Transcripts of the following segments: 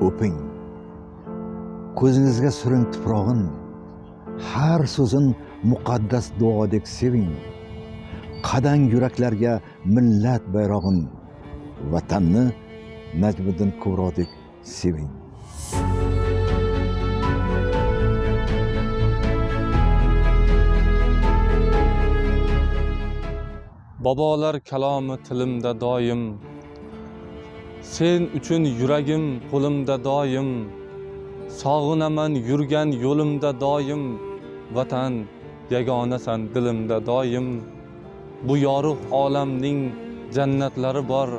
o'ping. Ko'zingizga suring tuprog'in, har so'zin muqaddas duodek seving. Qadang yuraklarga millat bayrog'in, vatanni Najmiddin Kubrodek seving. Bobolar kalomi tilimda doim, sen uchun yuragim qo'limda doim, sog'inaman yurgan yo'limda doim, vatan yagonasan dilimda doim. Bu yorug' olamning jannatlari bor,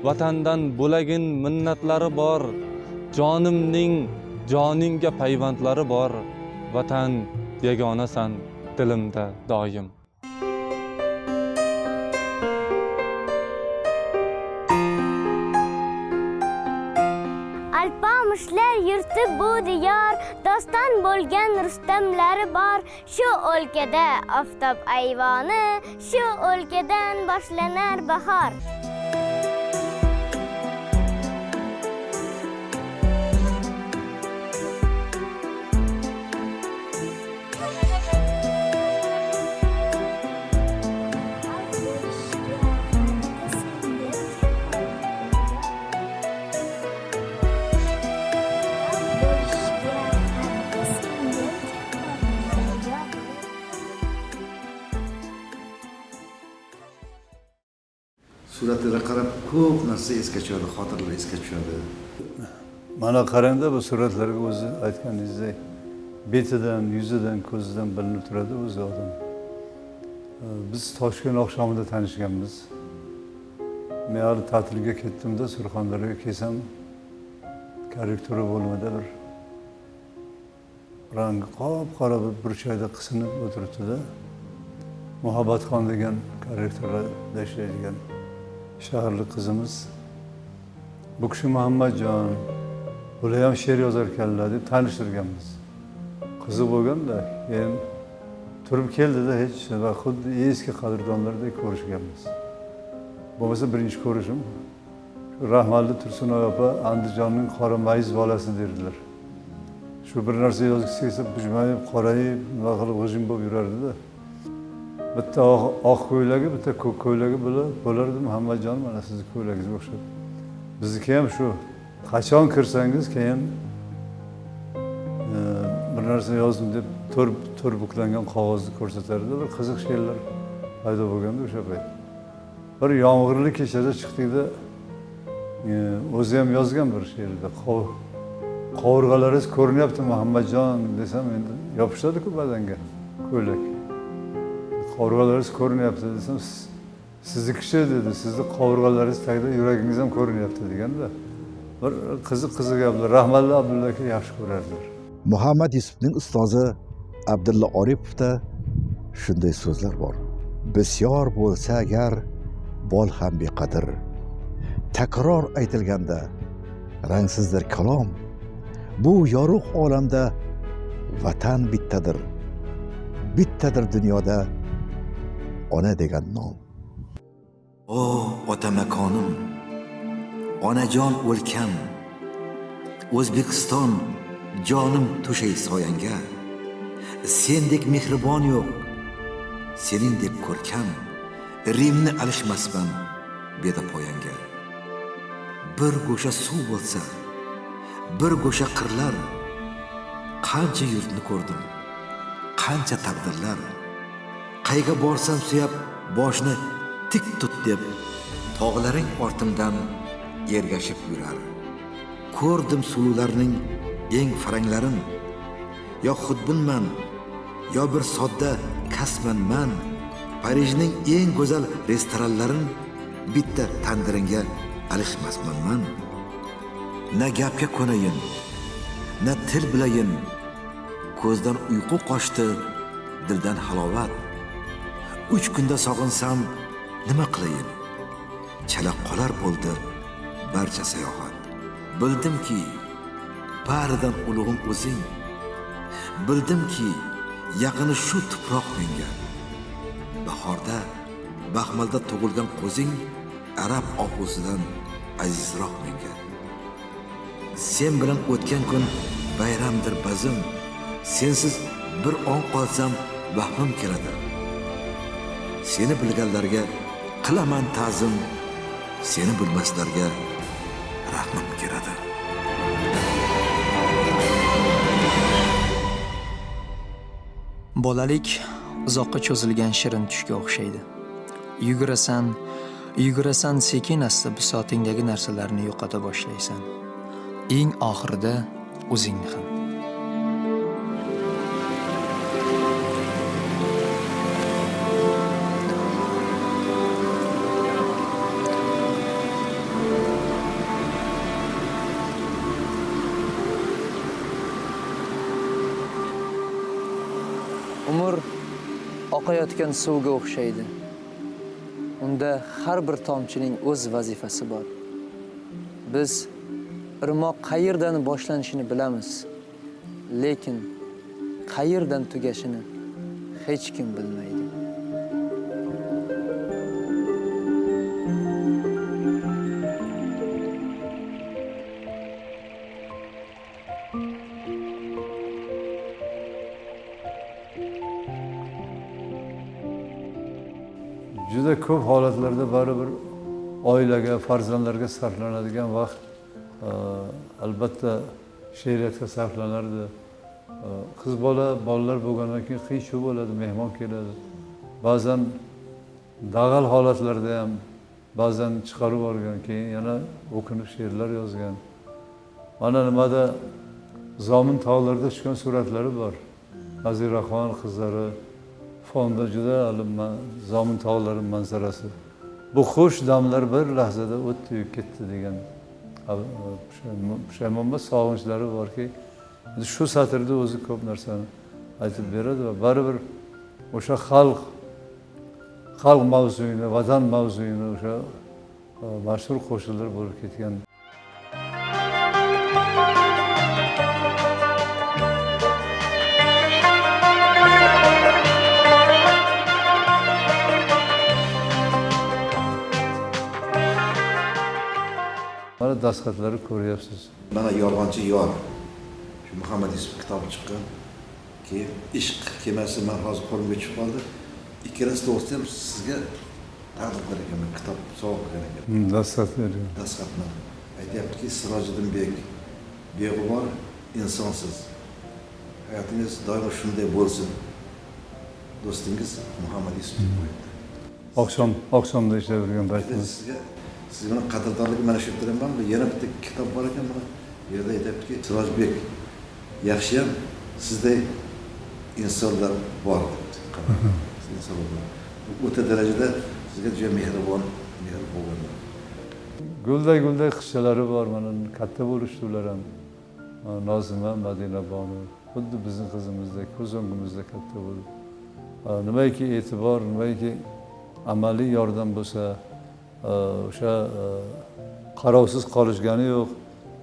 vatandan bo'lagin minnatlari bor, jonimning joningga payvandlari bor, vatan yagonasan dilimda doim. Alpamishlar yurti bu diyor, doston bo'lgan Rustamlari bor. Shu o'lkada oftob ayvoni, shu o'lkadan boshlanar bahor. Suratlarga qarab ko'p narsa esga tushadi, xotirlar esga tushadi. Mana qarangda bu suratlarga o'zi aytganingizdek betidan, yuzidan, ko'zidan bilinib turadi o'zi odam. Biz Toshkent oqshomida tanishganmiz. Men hali ta'tilga ketdimda Surxondaryoga kelsam, korrektura bo'lmada bir rangi qop-qora bir burchakda qisinib o'tiribdi-da. Muhabbatxon degan korrektorada ishlaydigan shaharlik qizimiz. Bu kishi Muhammadjon, bular ham she'r yozar ekanlar deb tanishtirganmiz. Qiziq bo'lganda, keyin turib keldida hech va xuddi eski qadrdonlardek ko'rishganmiz. Bo'lmasa birinchi ko'rishim rahmatli Tursunoy opa Andijonning qora mayiz bolasi derdilar. Shu bir narsa yozgisi kelsa bujmayib, qorayib, nima qilib g'ijim bo'lib yurardi-da. Bitta oq ko'ylagi, bitta ko'k ko'ylagi bo'lardi. Muhammadjon, mana sizni ko'ylagingizga o'xshab. Bizniki ham shu. Qachon kirsangiz keyin bir narsa yozdim deb to'r buklangan qog'ozni ko'rsatardi. Bir qiziq she'rlar paydo bo'lganda o'sha payt. Bir yomg'irli kechada chiqdikda o'zi ham yozgan bir she'rida qovurg'alaringiz ko'rinyapti Muhammadjon desam, endi yopishadi-ku badanga ko'ylak. Qovurg'alaringiz ko'rinyapti desam, sizniki dedi, sizni qovurg'alaringiz tagida yuragingiz ham ko'rinyapti deganda. Bir qiziq gaplar. Rahmatli Abdulla aka yaxshi ko'rardilar. Muhammad Yusufning ustozi Abdulla Oripovda shunday so'zlar bor. Bisyor bo'lsa agar bol ham beqadr. Takror aytilganda rangsizdir kalom. Bu yorug' olamda vatan bittadir. Bittadir dunyoda ona degan nom. O ota makonim, onajon o'lkam, O'zbekiston jonim to'shay soyanga. Sendek mehribon yo'q, seningdek ko'rkam, Rimni alishmasman beda poyanga. Bir go'sha suv bo'lsa, bir go'sha qirlar, qancha yurtni ko'rdim, qancha taqdirlar. Qayga borsam suyab boshni tik tut deb, tog'laring ortimdan ergashib yurar. Ko'rdim sulularning eng faranglarin, yo xudbinman, yo bir sodda kasmanman. Parijning eng go'zal restoranlarin bitta tandiringa alishmasman. Na gapga ko'nayin, na til bilayin, ko'zdan uyqu qochdi, dildan halovat. 3 kunda sog'insam nima qilayin? Chala qolar bo'ldi barcha sayohat. Bildimki baridan ulug'im o'zing. Bildimki yaqini shu tuproq menga. Bahorda baxmalda tug'ilgan qo'zing arab ohusidan azizroq menga. sen bilan o'tgan kun bayramdir bazm. Sensiz bir on qolsam vahmim keladi. Seni bilganlarga qilaman ta'zim, seni bilmaslarga rahmim keladi. Bolalik uzoqqa cho'zilgan shirin tushga o'xshaydi. Yugurasan, yugurasan sekin asta bisotingdagi narsalarni yo'qota boshlaysan. Eng oxirida o'zingni ham. Umr oqayotgan suvga o'xshaydi. Unda har bir tomchining o'z vazifasi bor. Biz irmoq qayerdan boshlanishini bilamiz, lekin qayerdan tugashini hech kim bilmaydi. Juda ko'p holatlarda baribir oilaga, farzandlarga sarflanadigan vaqt albatta she'riyatga sarflanardi. Qiz bola, bolalar bo'lgandan keyin qiy-chuv bo'ladi, mehmon keladi. Ba'zan dag'al holatlarda ham ba'zan chiqarib olgan, keyin yana o'kinib she'rlar yozgan. Mana nimada Zomin tog'larida tushgan suratlari bor. Naziraxon qizlari fonda juda Zomin tog'lari manzarasi. Bu xush damlar bir lahzada o'tdi ketdi degan pushaymon sog'inchlari borki, shu satrda o'zi ko'p narsani aytib beradi va baribir o'sha xalq mavzuyini, vatan mavzuyini o'sha mashhur qo'shiqlar bo'lib ketgan. Mana dastxatlari ko'ryapsiz. Mana Yolg'onchi yor. Shu Muhammad Yusuf kitobi chiqqan. Keyin ishq kemasi men hozir qo'limga tushib qoldi. Ikkalasi to'g'risida ham sizga taqdim qilar ekanman, kitob sovg'a qilgan ekan. Dastxat bergan. Dastxatni aytyaptiki, Sirojiddinbek, beg'ubor insonsiz. Hayotingiz doimo shunday bo'lsin. Do'stingiz Muhammad Yusuf deb qo'yibdi. Oqshomda ishlab yurgan paytimiz. Siz bilan qadrdonligi mana shu yerda ham bor. Yana bitta kitob bor ekan, mana bu yerda aytyaptiki, Sirojbek, yaxshiyam sizday insonlar bor debdi. Insonlar bor. O'ta darajada sizga juda mehribon bo'lgan. Gulday qizchalari bor, mana katta bo'lishdi ular ham. Nozima, Madina bonu, xuddi bizning qizimizdek, ko'z o'ngimizda katta bo'ldi. Nimaiki e'tibor, nimaiki amaliy yordam bo'lsa, o'sha qarovsiz qolishgani yo'q.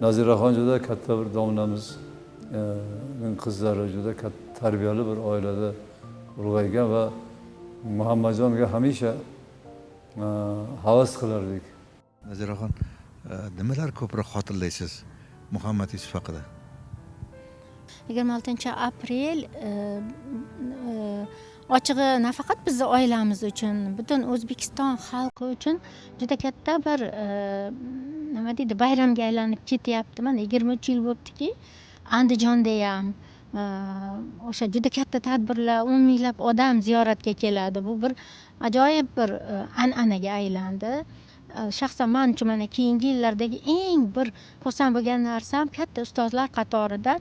Naziraxon juda katta bir domlamiz, qizlari juda katta tarbiyali bir oilada ulg'aygan va Muhammadjonga hamisha havas qilardik. Naziraxon, nimalar ko'proq xotirlaysiz Muhammad Yusuf haqida? 26-aprel ochig'i nafaqat bizni oilamiz uchun, butun O'zbekiston xalqi uchun juda katta bir nima deydi, bayramga aylanib ketyapti. Mana 23 yil bo'libdiki, Andijonda ham o'sha juda katta tadbirlar, 10 minglab odam ziyoratga keladi. Bu bir ajoyib bir an'anaga aylandi. Shaxsan men uchun mana keyingi yillardagi eng bir xursand bo'lgan narsam katta ustozlar qatorida,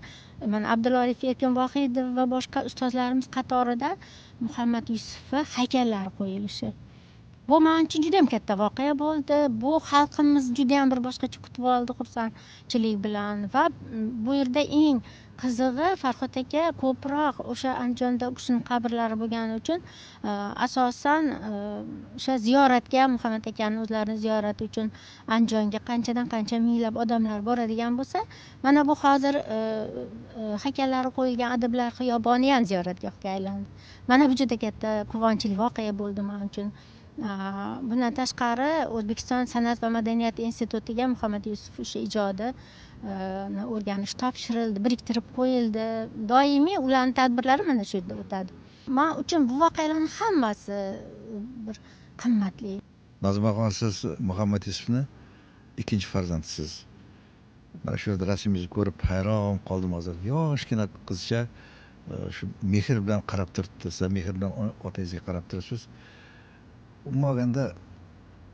mana Abdulorif Erkinvohidov va boshqa ustozlarimiz qatorida Muhammad Yusufga haykallari qo'yilishi. Bu men uchun juda ham katta voqea bo'ldi. Bu xalqimiz juda ham bir boshqacha kutib oldi xursandchilik bilan va bu yerda eng qizig'i Farhod aka ko'proq o'sha Andijonda u kishining qabrlari bo'lgani uchun asosan o'sha ziyoratga, Muhammad akani o'zlarini ziyorati uchun Andijonga qanchadan qancha minglab odamlar boradigan bo'lsa, mana bu hozir haykallari qo'yilgan Adiblar xiyoboni ham ziyoratgohga aylandi. Mana bu juda katta quvonchli voqea bo'ldi men uchun. Bundan tashqari O'zbekiston san'at va madaniyat institutiga Muhammad Yusuf ishi ijodi o'rganish topshirildi, biriktirib qo'yildi. Doimiy ularning tadbirlari mana shu yerda o'tadi. Men uchun bu voqealarning hammasi bir qimmatli. Nazimaxon, siz Muhammad Yusufni ikkinchi farzandisiz. Mana shu yerda rasmingizni ko'rib hayron qoldim hozir. Yoshgina qizcha shu mehr bilan qarab turibdi. Siz mehr bilan otangizga qarab turibsiz. Umuman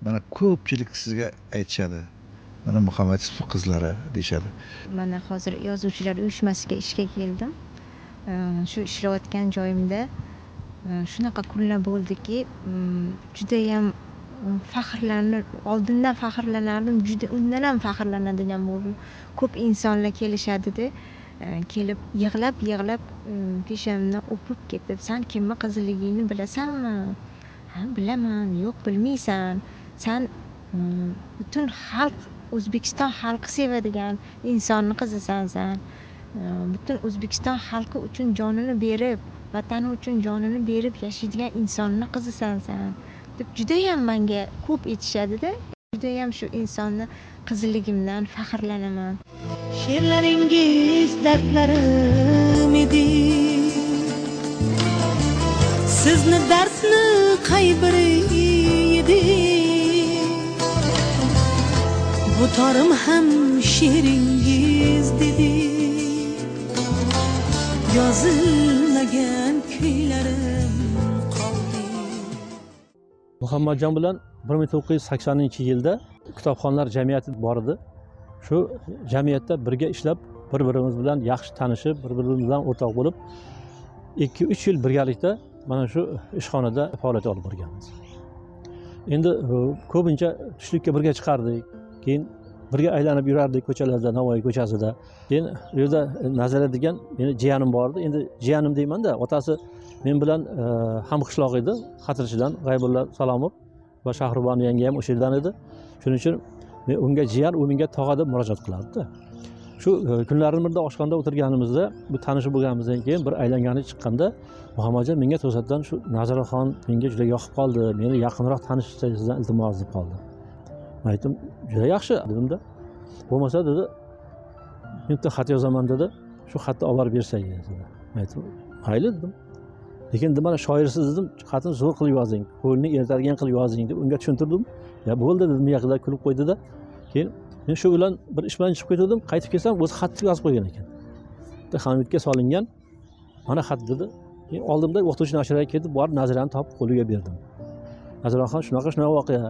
mana ko'pchilik sizga aytishadi. Mana Muhammad Yusuf qizlari deyishadi. Mana hozir yozuvchilar uyushmasiga ishga keldim. Shu ishlayotgan joyimda shunaqa kunlar bo'ldiki, juda ham oldindan faxrlanardim, juda undan ham faxrlanadigan bo'ldim. Ko'p insonlar kelishadi-da, kelib yig'lab peshamdan o'pib ketib, "Sen kimni qizligingni bilasanmi?" "Ha, bilaman." "Yo'q, bilmaysan. Sen butun xalq, O'zbekiston xalqi sevadigan insonni qizisan sen. Butun O'zbekiston xalqi uchun jonini berib, vatani uchun jonini berib yashaydigan insonni qizisan sen." deb judayam menga ko'p aytishadi-da. Judayam shu insonni qizligimdan faxrlanaman. She'rlaringiz dardlarim edi. Sizni darsni qay biri edi? Bu torim ham she'ringiz dedi. Yozilmagan kuylarim qoldi. Muhammadjon bilan 1980-yilda kitobxonlar jamiyati bor edi. Shu jamiyatda birga ishlab, bir-birimiz bilan yaxshi tanishib, bir-birimiz bilan o'rtoq bo'lib, 2-3 yil birgalikda mana shu ishxonada faoliyat olib borganmiz. Endi ko'pincha tushlikka birga chiqardik. Keyin birga aylanib yurardik ko'chalarda, Navoiy ko'chasida. Keyin u yerda Nazira degan meni jiyanim bor edi. Endi jiyanim deyman-da, otasi men bilan hamqishloq edi, Xatirchidan G'aybulla Salomov va Shahribon yangi ham o'sha yerdan edi. Shuning uchun men unga jiyan, u menga tog'a deb murojaat qilardi. Shu kunlarning birida oshxonada o'tirganimizda, bu tanishib bo'lganimizdan keyin bir aylangani chiqqanda, Muhammadjon menga to'satdan shu Naziraxon menga juda yoqib qoldi, meni yaqinroq tanishtirishingizdan iltimos deb qoldi. Men aytdim, juda yaxshi dedim-da. Bo'lmasa dedi, men bitta xat yozaman dedi, shu xatni olib borib bersangiz dedi. Men aytdim, mayli dedim. Lekin mana shoirsiz dedim, xatni zo'r qilib yozing, qo'lni ertadigan qilib yozing deb unga tushuntirdim. Ya bo'ldi dedim, miyaqida kulib qo'ydi-da. Keyin men shu bilan bir ish bilan chiqib ketdim, qaytib kelsam o'zi xatni yozib qo'ygan ekan. Bitta Hamidga solingan, mana xat dedi. Men oldimda o'qituvchi nashiraga ketib, borib Nazirani topib qo'liga berdim. Naziraxon shunaqa voqea.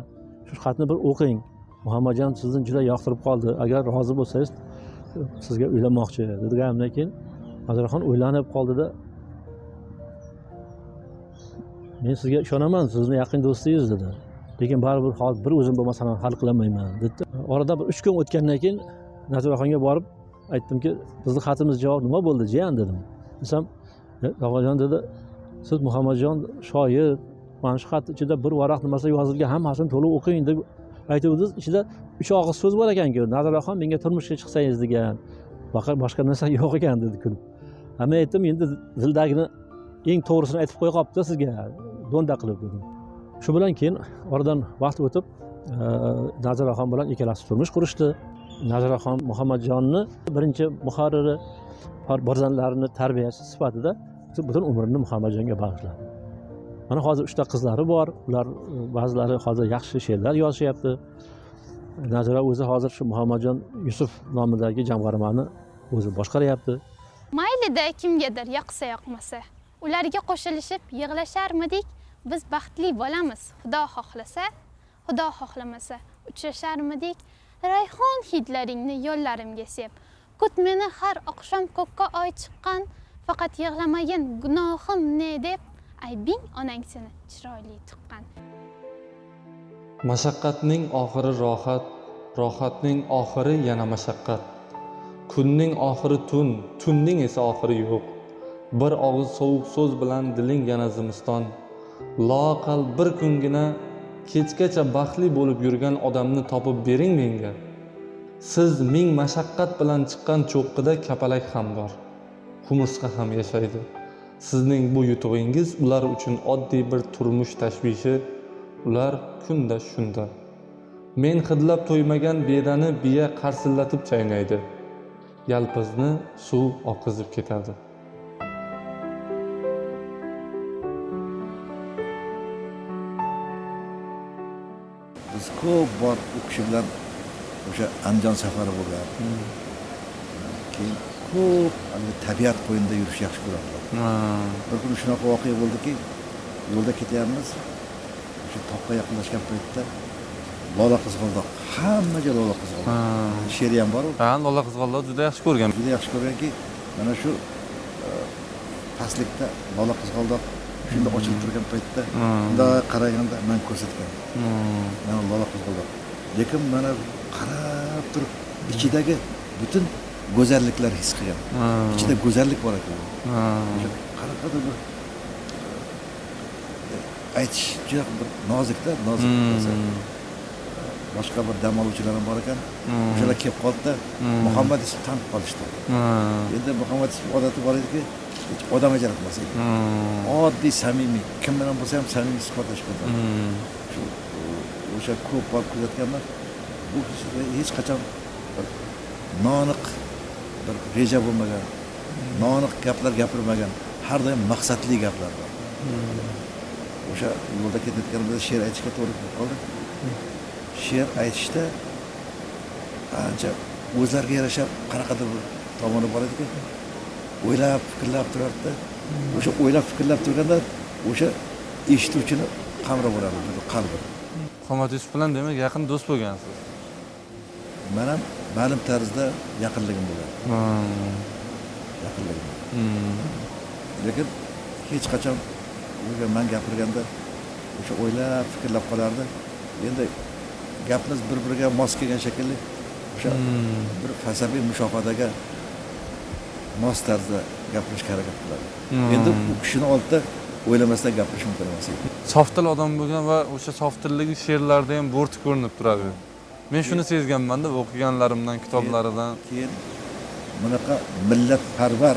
Shu xatni bir o'qing. Muhammadjon sizni juda yoqtirib qoldi. Agar rozi bo'lsangiz sizga uylanmoqchi deganimdan keyin Naziraxon o'ylanib qoldi-da. Men sizga ishonaman, sizni yaqin do'stingiz dedi. Lekin baribir hozir bir o'zim bu masalani hal qilolmayman dedi. Orada bir 3 kun o'tgandan keyin Naziraxonga borib aytdimki, bizning xatimiz javob nima bo'ldi, jiyan dedim. Desam, "Tog'ajon" dedi, "Siz Muhammadjon shoir, mana shu xat ichida bir varaq nimasi yozilgan, hammasini to'liq o'qing" deb aytuvdingiz. Ichida 3 og'iz so'z bor ekan-ku. Naziraxon menga turmushga chiqsangiz degan. Boshqa narsa yo'q ekan dedi kulib. Men aytdim, endi dildagini eng to'g'risini aytib qo'ya qolibdi sizga, do'nda qilib dedim. Shu bilan keyin oradan vaqt o'tib, Naziraxon bilan ikkalasi turmush qurishdi. Naziraxon Muhammadjonni birinchi muharriri, farzandlarini tarbiyasi sifatida butun umrini Muhammadjonga bag'ishladi. Mana hozir 3 ta qizlari bor. Ular ba'zilari hozir yaxshi she'rlar yozishyapti. Nazira o'zi hozir shu Muhammadjon Yusuf nomidagi jamg'armani o'zi boshqaryapti. Maylida kimgadir yoqsa yoqmasa, ularga qo'shilishib yig'lasharmidik? Biz baxtli bo'lamiz, Xudo xohlasa, Xudo xohlamasa, uchrasharmidik? Rayhon hidlaringni yo'llarimga sep, kut meni har oqshom ko'kka oy chiqqan, faqat yig'lamagin gunohim ne deb, aybing onang seni chiroyli tuqqan. Mashaqqatning oxiri rohat, rohatning oxiri yana mashaqqat. Kunning oxiri tun, tunning esa oxiri yo'q. Bir og'iz sovuq so'z bilan diling yana zimiston. Loaqal bir kungina kechgacha baxtli bo'lib yurgan odamni topib bering menga. Siz ming mashaqqat bilan chiqqan cho'qqida kapalak ham bor. Qumursqa ham yashaydi. Sizning bu yutug'ingiz ular uchun oddiy bir turmush tashvishi, ular kunda shunda. Men hidlab to'ymagan bedani biya qarsillatib chaynaydi. Yalpizni suv oqizib ketadi. Biz ko'p bor u kishi bilan o'sha Andijon safari bo'lgan. Keyin ko'p tabiat qo'yinida yurish yaxshi ko'radilar. Bir kun shunaqa voqea bo'ldiki, yo'lda ketyapmiz. Shu toqqa yaqinlashgan paytda lola qizg'aldoq, hammaga lola qizg'aldoq. She'ri ham bor-ku. Ha, lola qizg'aldoq juda yaxshi ko'rgan. Juda yaxshi ko'rganki, mana shu pastlikda lola qizg'aldoq shunda ochilib turgan paytda bunday qaraganda men ko'rsatgan. Mana lola qizg'aldoq. Lekin mana qarab turib ichidagi butun go'zalliklar his qilgan. Ichida go'zallik bor ekan. Qanaqadir bir aytish juda bir nozikda, nozik. Boshqa bir dam oluvchilar ham bor ekan. O'shalar kelib qoldi-da, Muhammad ismini tanib qolishdi. Endi Muhammad ismi odati bor ediki, hech odam ajratmas edi. Oddiy, samimiy, kim bilan bo'lsa ham samimiy suhbatlashib shu o'sha ko'p bor kuzatganman. Bu hech qachon noaniq bir reja bo'lmagan, noaniq gaplar gapirmagan, har doim maqsadli gaplar bor. O'sha yo'lda ketayotganimizda she'r aytishga to'g'ri kelib qoldi. She'r aytishda ancha o'zlariga yarasha qanaqadir bir tomoni bor ediki, o'ylab, fikrlab turardi. O'sha o'ylab, fikrlab turganda o'sha eshituvchini qamrab oladi, qalbi. Muhammad Yusuf bilan demak yaqin do'st bo'lgansiz. Men ham ma'lum tarzda yaqinligim bo'lgan. Yaqinligim. Lekin hech qachon men gapirganda o'sha o'ylab, fikrlab qolardi. Endi gapimiz bir-biriga mos kelgan shekilli o'sha bir falsafiy mushohadaga mos tarzda gapirishga harakat qiladi. Endi u kishini oldida o'ylamasdan gapirish mumkin emas edi. Softil odam bo'lgan va o'sha softilligi she'rlarida ham bo'rtib ko'rinib turadi. Men shuni sezganman-da o'qiganlarimdan, kitoblaridan. Keyin bunaqa millatparvar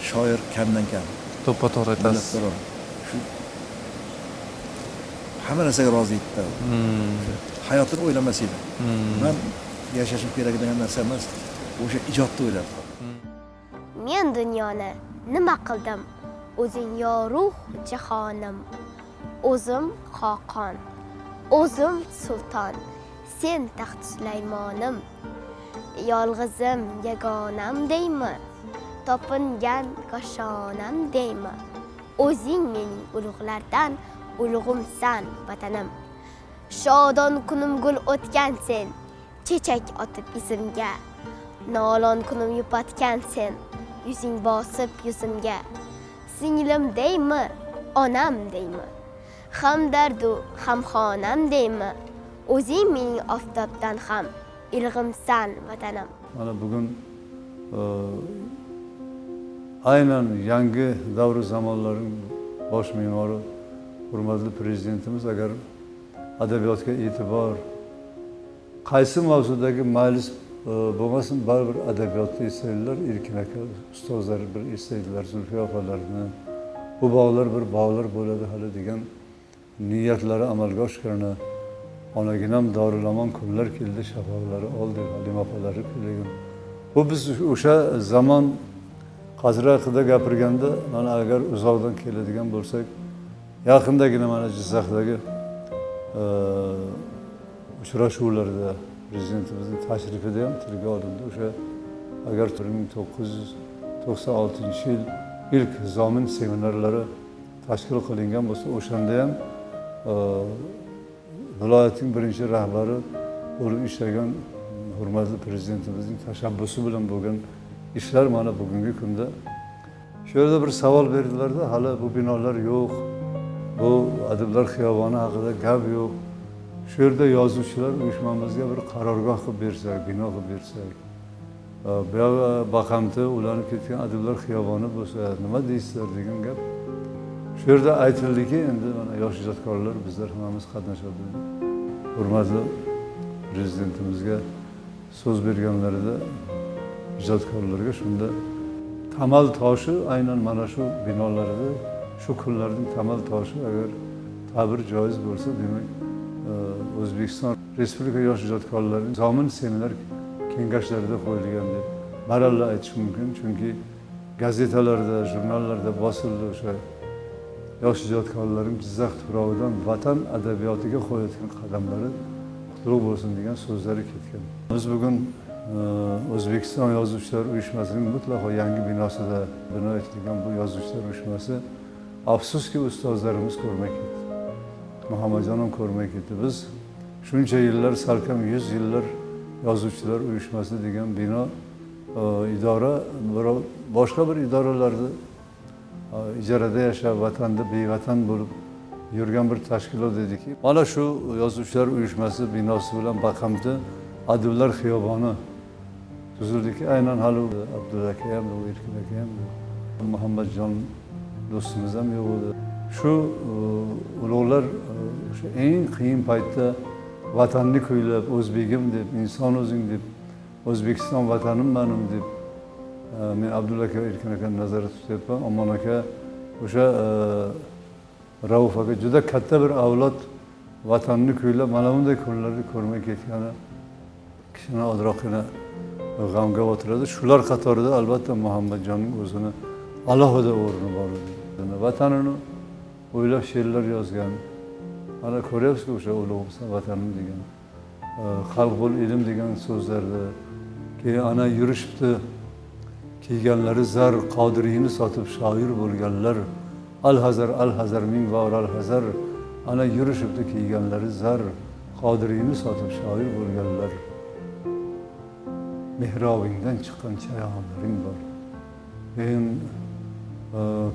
shoir kamdan kam. To'ppa-to'g'ri aytasiz. Shu hamma narsaga rozi edi. Hayotini o'ylamas edi. Men yashashim kerak degan narsa emas, o'sha ijodni o'ylardi. Men dunyoni nima qildim? O'zing yorug' jahonim. O'zim Xoqon, o'zim sulton, sen taxt Sulaymonim. Yolg'izim yagonam deymi? Topingan koshonam deymi? O'zing mening ulug'lardan ulug'imsan vatanim. Shodon kunim gul o'tgan sen, chechak otib izimga. Nolon kunim yupatgan sen, yuzing bosib yuzimga. Singlim deymi, onam deymi? Hamdardu hamxonam deymi? O'zing mening oftobdan ham ilg'imsan vatanim. Mana bugun aynan yangi davr zamonlarning bosh me'mori hurmatli prezidentimiz agar adabiyotga e'tibor qaysi mavzudagi maylis bo'lmasin, baribir adabiyotni eslaydilar. Erkin aka ustozlar bir eslaydilar, Zulfiya opalarni. Bu bog'lar bir bog'lar bo'ladi hali degan niyatlari amalga oshganini, onaginam dorilamon kunlar keldi, shafaqlari oldi, Halima opalari kuylagan. Bu biz o'sha zamon qadri haqida gapirganda, mana agar uzoqdan keladigan bo'lsak, yaqindagina mana Jizzaxdagi uchrashuvlarda prezidentimizning tashrifida ham tilga olindi. O'sha agar 1996-yil ilk zomin seminarlari tashkil qilingan bo'lsa, o'shanda ham viloyatning birinchi rahbari bo'lib ishlagan hurmatli prezidentimizning tashabbusi bilan bo'lgan ishlar mana bugungi kunda. Shu yerda bir savol berdilarda, hali bu binolar yo'q, bu adiblar xiyoboni haqida gap yo'q. Shu yerda yozuvchilar uyushmamizga bir qarorgoh qilib bersak, bino qilib bersak, bu yoqqa Baqamti ulanib ketgan adiblar xiyoboni bo'lsa nima deysizlar degan gap. Shu yerda aytildiki, endi mana yosh ijodkorlar bizlar hammamiz qatnashadi. Hurmatli prezidentimizga so'z berganlarida ijodkorlarga shunda tamal toshi aynan mana shu binolarda, shu kunlarning tamal toshi agar qabr joiz bo'lsa, demak O'zbekiston Respublika yosh ijodkorlari zomin seminar kengashlarida qo'yilgan deb baralla aytish mumkin. Chunki gazetalarda, jurnallarda bosildi o'sha yosh ijodkorlarning Jizzax tuprog'idan vatan adabiyotiga qo'yayotgan qadamlari qutlug' bo'lsin degan so'zlari ketgan. Biz bugun O'zbekiston Yozuvchilar uyushmasining mutlaqo yangi binosida bino etilgan bu yozuvchilar uyushmasi, afsuski ustozlarimiz ko'rmay ketdi. Muhammadjon ham ko'rmay ketdi. Biz shuncha yillar, salkam 100 yillar yozuvchilar uyushmasi degan bino idora boshqa bir idoralarda ijarada yashab, vatanda bevatan bo'lib yurgan bir tashkilot ediki, mana shu yozuvchilar uyushmasi binosi bilan Baqamda Adiblar xiyoboni tuzildiki, aynan hali Abdulla aka ham, Erkin aka ham, Muhammadjon do'stimiz ham yo'q edi. Shu ulug'lar o'sha eng qiyin paytda vatanni kuylab, o'zbegim deb, inson o'zing deb, O'zbekiston vatanim menim deb, men Abdulla aka, Erkin akani nazarda tutyapman. Omon aka o'sha Rauf aka juda katta bir avlod vatanni kuylab mana bunday kunlarni ko'rmay ketgani kishini ozroqgina g'amga o'tiradi. Shular qatorida albatta Muhammadjonning o'zini alohida o'rni bor edi. Vatanini o'ylab she'rlar yozgan. Mana ko'ryapsiz o'sha ulug'imizdan vatanim degan, xalq bo'l ilm degan so'zlarda, keyin ana yurishibdi kiyganlari zar, Qodiriyni sotib shoir bo'lganlar, al-hazar ming bor al-hazar, ana yurishibdi kiyganlari zar, Qodiriyni sotib shoir bo'lganlar. Mehrobingdan chiqqan chayonlaring bor. Keyin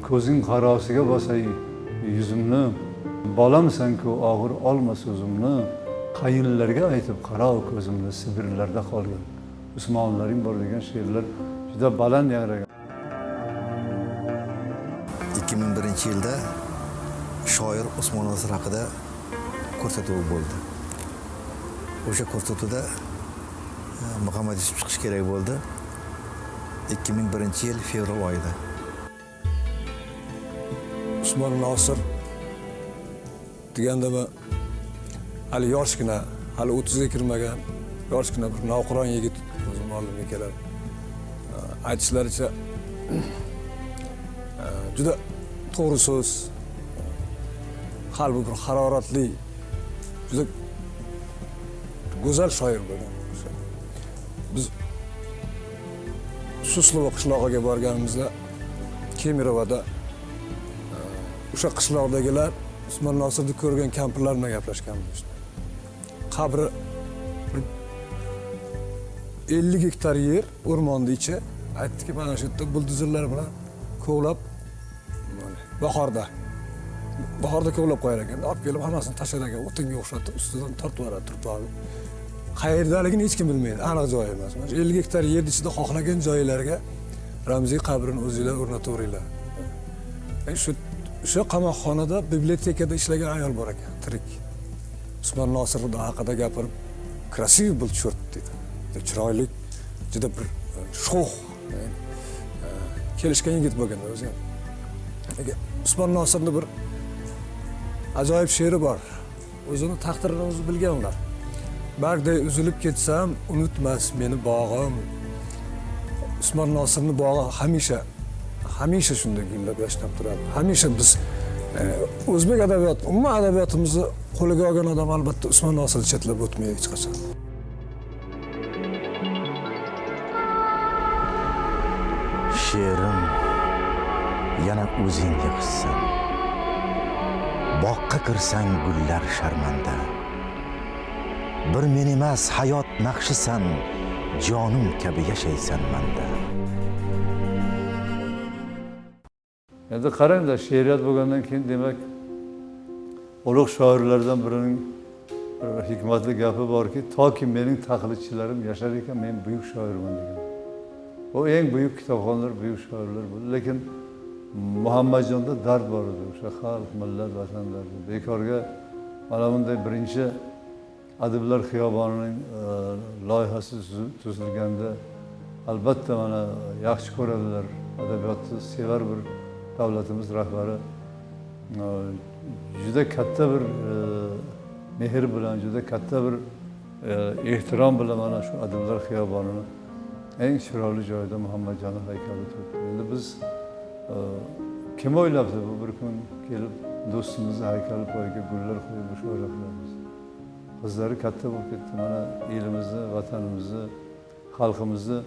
ko'zing qarosiga bosay yuzimni, bolamsan-ku og'ir olma so'zimni, qayinlarga aytib qarov ko'zimni, Sibirlarda qolgan Usmonlaring bor degan she'rlar juda baland yangragan. 2001-yilda shoir Usmon Nosir haqida ko'rsatuv bo'ldi. O'sha ko'rsatuvda Muhammad Yusuf chiqish kerak bo'ldi. 2001-yil fevral oyida. Usmon Nosir deganda hali yoshgina, hali 30 ga kirmagan yoshgina bir navqiron yigit o'zim oldimga keladi. Aytishlaricha juda to'g'ri so'z, qalbi bir haroratli, juda go'zal shoir bo'lgan. Biz Susluva qishlog'iga borganimizda Kemirovada o'sha qishloqdagilar Usmon Nosirni ko'rgan kampirlar bilan gaplashganmiz. Qabri 50 gektar yer o'rmonning ichi, aytdiki, mana shu yerda buldozerlar bilan ko'lab bahorda ko'lab qo'yar ekan. Olib kelib hammasini tashlar ekan, o'tinga o'xshatib ustidan tortib yuboradi turpani. Qayerdaligini hech kim bilmaydi, aniq joy emas. 50 gektar yer ichida xohlagan joylarga ramziy qabrini o'zingizlar o'rnataveringlar. Shu qamoqxonada bibliotekada ishlagan ayol bor ekan, tirik. Usmon Nosir haqida gapirib, "Krasiv был черт" dedi. Chiroyli, juda bir sho'x, kelishgan yigit bo'lgan o'zi ham. Usmon Nosirning bir ajoyib she'ri bor. O'zini taqdirini o'zi bilganlar. Bargday uzilib ketsam, unutmas meni bog'im. Usmon Nosirning bog'i hamisha shunday gullab yashnab turadi. Hamisha biz o'zbek adabiyoti, umuman adabiyotimizni qo'liga olgan odam albatta Usmon Nosirni chetlab o'tmaydi hech qachon. She'rim yana o'zingga qissan. Boqqa kirsang gullar sharmanda. Bir men emas hayot naqshisan, jonim kabi yashaysan menda. Endi qaranglar, she'riyat bo'lgandan keyin demak ulug' shoirlardan birining bir hikmatli gapi borki, toki mening taqlidchilarim yashar ekan men buyuk shoirman degan. Bu eng buyuk kitobxonlar, buyuk shoirlar bo'ldi, lekin Muhammadjonda dard bor edi, o'sha xalq, millat, vatanlar. Bekorga mana bunday birinchi Adiblar xiyobonining loyihasi tuzilganda albatta mana yaxshi ko'radilar, adabiyotni sevar bir davlatimiz rahbari juda katta bir mehr bilan, juda katta bir ehtirom bilan mana shu Adiblar xiyobonini eng chiroyli joyida Muhammadjonov haykali turibdi. Endi biz kim o'ylabdi bu bir kun kelib do'stimizni haykali poyiga gullar qo'yib o'sha o'ylabmiz. Qizlari katta bo'lib ketdi. Mana elimizni, vatanimizni, xalqimizni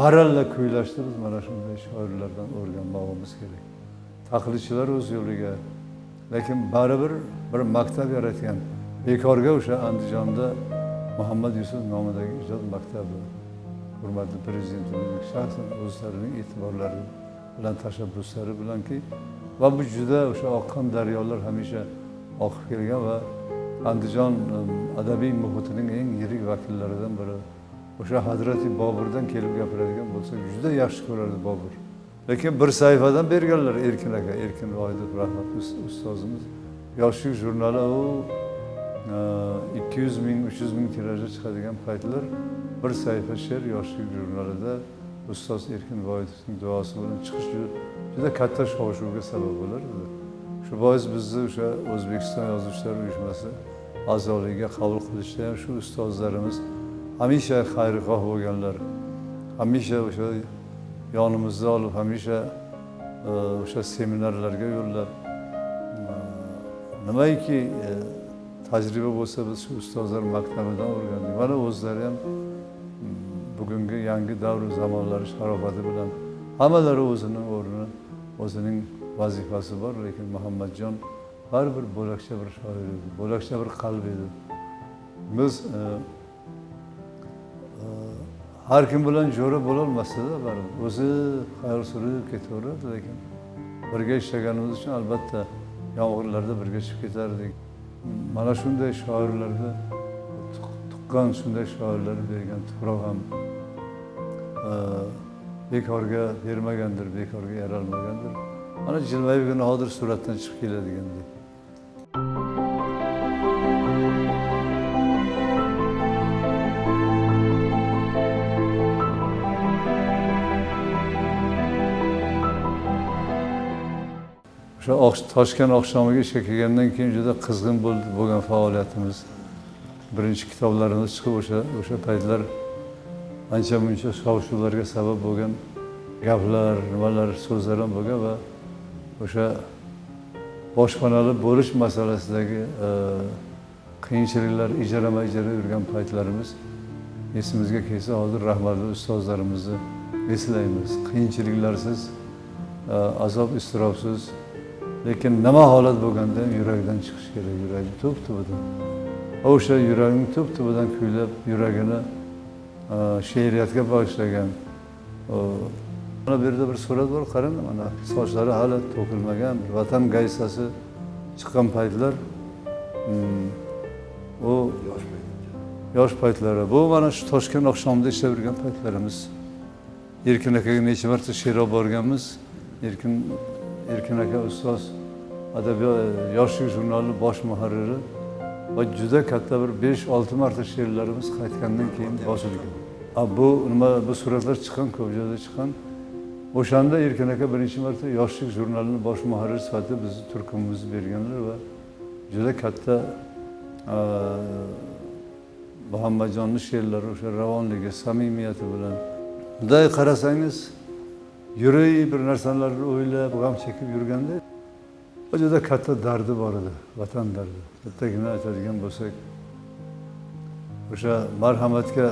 baralla kuylashni biz mana shunday shoirlardan o'rganmoqimiz kerak. Taqlidchilar o'z yo'liga, lekin baribir bir maktab yaratgan. Bekorga o'sha Andijonda Muhammad Yusuf nomidagi ijod maktabi hurmatli prezidentimizning shaxsan o'zlarining e'tiborlari bilan tashabbuslari bilanki va bu juda o'sha oqqan daryolar hamisha oqib kelgan va Andijon adabiy muhitining eng yirik vakillaridan biri. O'sha Hazrati Boburdan kelib gapiradigan bo'lsa, juda yaxshi ko'rardi Bobur. Lekin bir sayfadan berganlar Erkin aka, Erkin Vohidov rahmatli ustozimiz. Yoshlik jurnali u 200 ming, 300 ming tirajda chiqadigan paytlar bir sayfa she'r Yoshlik jurnalida ustoz Erkin Vohidovning duosi bilan chiqish juda katta shov-shuvga sabab bo'lardi. Shu bois bizni o'sha O'zbekiston Yozuvchilar Uyushmasi a'zoligiga qabul qilishda ham shu ustozlarimiz hamisha xayrixoh bo'lganlar. Hamisha o'sha yonimizda olib, hamisha o'sha seminarlarga yo'llab nimaiki tajriba bo'lsa biz shu ustozlar maktabidan o'rgandik. Mana o'zlari ham bugungi yangi davr zamonlari sharofati bilan hammalari o'zining o'rni, o'zining vazifasi bor, lekin Muhammadjon baribir bo'lakcha bir shoir edi, bo'lakcha bir qalb edi. Biz har kim bilan jo'ra bo'lolmasdi-da, baribir o'zi xayol surib ketaverardi, lekin birga ishlaganimiz uchun albatta yomg'irlarda birga chiqib ketardik. Mana shunday shoirlarni tuqqan, shunday shoirlarni bergan tuproq ham bekorga bermagandir, bekorga yaralmagandir. Mana jilmayibgina hozir suratdan chiqib keladigandek. O'sha Toshkent oqshomiga ishga kelgandan keyin juda qizg'in bo'lgan faoliyatimiz. Birinchi kitoblarimiz chiqib o'sha paytlar ancha-muncha shov-shuvlarga sabab bo'lgan gaplar, nimalar, so'zlar ham bo'lgan va o'sha boshpanali bo'lish masalasidagi qiyinchiliklar, ijara yurgan paytlarimiz esimizga kelsa, hozir rahmatli ustozlarimizni eslaymiz. Qiyinchiliklarsiz, azob iztirobsiz, lekin nima holat bo'lganda ham yurakdan chiqish kerak, yurakning tub-tubidan. O'sha yurakning tub-tubidan kuylab, yuragini she'riyatga bag'ishlagan. Mana bu yerda bir surat bor, qarang, mana sochlari hali to'kilmagan, vatan gaysasi chiqqan paytlar. O yosh paytlari. Bu mana shu Toshkent oqshomida ishlab yurgan paytlarimiz. Erkin akaga necha marta she'r olib borganmiz. Erkin aka ustoz adabiyot Yoshlik jurnali bosh muharriri va juda katta bir 5-6 marta she'rlarimiz qaytgandan keyin bosilgan. Bu nima, bu suratlar chiqqan, ko'p joyda chiqqan. O'shanda Erkin aka birinchi marta Yoshlik jurnalining bosh muharriri sifatida bizni turkumimizni berganlar va juda katta Muhammadjonning she'rlari o'sha ravonligi, samimiyati bilan bunday qarasangiz, yurak bir narsalarni o'ylab, g'am chekib yurganda juda katta dardi bor edi, vatan dardi. Bittagina aytadigan bo'lsak, o'sha marhamatga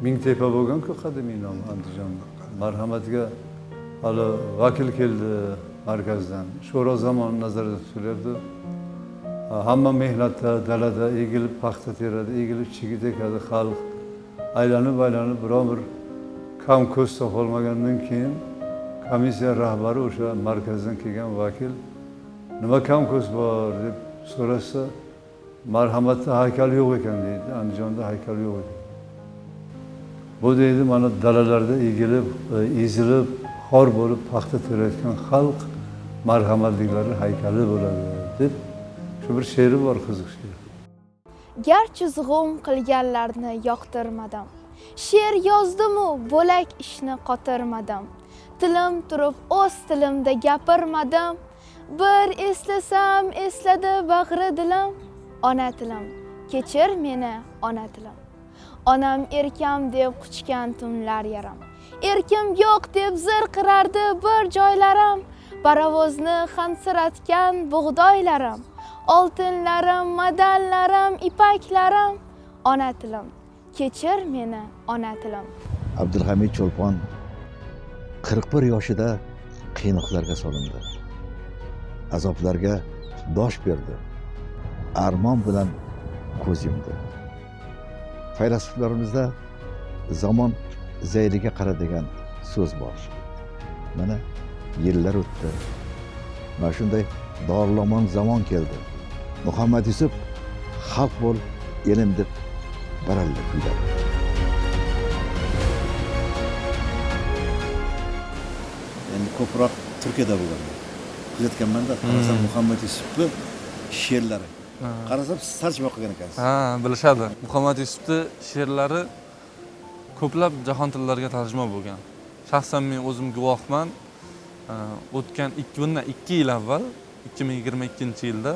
Mingtepa bo'lgan-ku qadimiy nom Andijonda. Marhamatga hali vakil keldi markazdan. Sho'ro zamon nazarda tutilyapti. Hamma mehnatda, dalada egilib paxta teradi, egilib chigit ekadi xalq. Aylanib biror bir kam ko'z topolmagandan keyin komissiya rahbari o'sha markazdan kelgan vakil nima kam ko'z bor deb so'rasa, marhamatda haykal yo'q ekan deydi, Andijonda haykal yo'q ekan. Bu deydi, mana dalalarda egilib, ezilib, xor bo'lib paxta terayotgan xalq marhamatliklari haykali bo'ladi deb shu bir she'ri bor, qiziq she'r. Garchi zug'um qilganlarni yoqtirmadim, she'r yozdim-u bo'lak ishni qotirmadim. Tilim turib o'z tilimda gapirmadim, Bir eslasam esladi bag'ri dilim, ona tilim, kechir meni ona tilim. Onam erkam deb quchgan tunlar yaram, erkim yo'q deb zirqirardi bir joylarim, parovozni xansiratgan bug'doylarim, oltinlarim, medallarim, ipaklarim, ona tilim, kechir meni ona tilim. Abdulhamid Cho'lpon 41 yoshida qiynoqlarga solindi. Azoblarga dosh berdi. Armon bilan ko'z yumdi. Faylasuflarimizda zamon zayliga qara degan so'z bor. Mana yillar o'tdi. Mana shunday dorilamon zamon keldi. Muhammad Yusuf xalq bo'l, elim deb baralla kuyladi. Endi ko'proq Turkiyada bo'lgan. Kuzatganmanda qarasam Muhammad Yusufni she'rlari. Qarasam siz tarjima qilgan ekansiz. Ha, bilishadi. Muhammad Yusufni she'rlari ko'plab jahon tillariga tarjima bo'lgan. Shaxsan men o'zim guvohman. O'tgan 2 yil avval 2022-yilda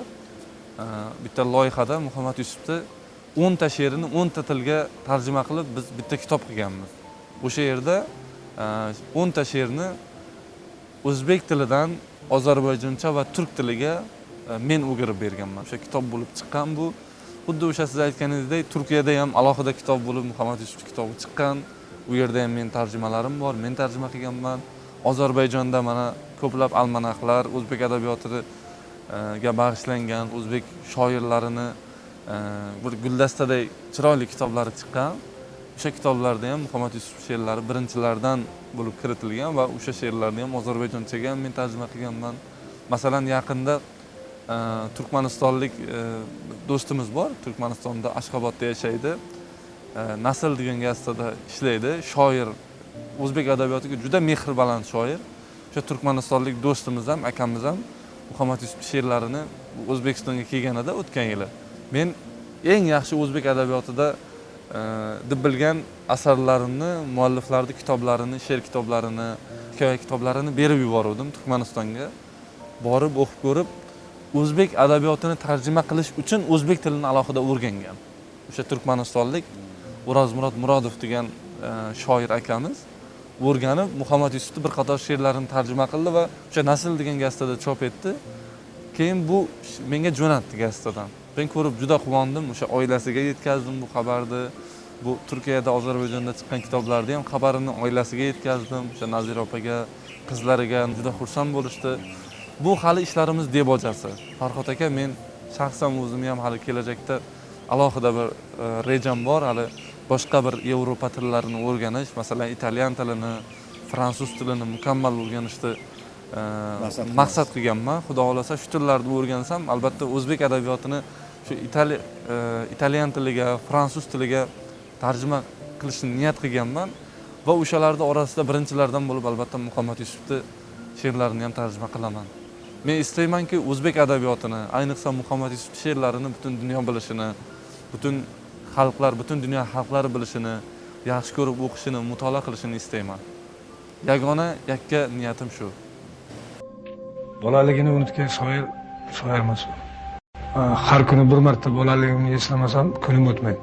bitta loyihada Muhammad Yusufni 10 ta she'rini 10 ta tilga tarjima qilib biz bitta kitob qilganmiz. O'sha yerda 10 ta she'rni o'zbek tilidan ozarbayjoncha va turk tiliga men o'girib berganman. O'sha kitob bo'lib chiqqan bu. Xuddi o'sha siz aytganingizdek Turkiyada ham alohida kitob bo'lib Muhammad Yusuf kitobi chiqqan. U yerda ham men tarjimalarim bor, men tarjima qilganman. Ozarbayjonda mana ko'plab almanaxlar, o'zbek adabiyotiga bag'ishlangan, o'zbek shoirlarini bir guldastadek chiroyli kitoblari chiqqan. O'sha kitoblarda ham Muhammad Yusuf she'rlari birinchilardan bo'lib kiritilgan va o'sha she'rlarni ham ozarbayjonchaga ham men tarjima qilganman. Masalan, yaqinda turkmanistonlik do'stimiz bor, Turkmanistonda Ashxobodda yashaydi. Nasl degan gazetada ishlaydi. Shoir, o'zbek adabiyotiga juda mehrbaland shoir. O'sha turkmanistonlik do'stimiz ham, akamiz ham Muhammad Yusuf she'rlarini O'zbekistonga kelganida o'tgan yili men eng yaxshi o'zbek adabiyotida deb bilgan asarlarini, mualliflarning kitoblarini, she'r kitoblarini, hikoya kitoblarini berib yubordim Turkmanistonga. Borib o'qib ko'rib, o'zbek adabiyotini tarjima qilish uchun o'zbek tilini alohida o'rgangan. O'sha turkmanistonlik O'rozmurod Murodov degan shoir akamiz o'rganib Muhammad Yusufning bir qator she'rlarini tarjima qildi va o'sha Nasl degan gazetada chop etdi. Keyin bu menga jo'natdi gazetadan. Men ko'rib juda quvondim. O'sha oilasiga yetkazdim bu xabarni. Bu Turkiyada, Ozarbayjonda chiqqan kitoblarni ham xabarini oilasiga yetkazdim. O'sha Nazira opaga, qizlariga juda xursand bo'lishdi. Bu hali ishlarimiz debojasi. Farhod aka, men shaxsan o'zim ham hali kelajakda alohida bir rejam bor, hali boshqa bir Yevropa tillarini o'rganish, masalan, italyan tilini, fransuz tilini mukammal o'rganishni maqsad qilganman. Xudo xolasa shu tillarni o'rgansam, albatta o'zbek adabiyotini shu italyan tiliga, fransuz tiliga tarjima qilishni niyat qilganman va o'shalarning orasida birinchilardan bo'lib albatta Muhammad Yusufning she'rlarini ham tarjima qilaman. Men istaymanki, o'zbek adabiyotini, ayniqsa Muhammad Yusuf she'rlarini butun dunyo bilishini, butun xalqlar, butun dunyo xalqlari bilishini, yaxshi ko'rib o'qishini, mutolaa qilishini istayman. Yagona yakka niyatim shu. Bolaligini unutgan shoir emas. Har kuni bir marta bolaligimni eslamasam, kunim o'tmaydi.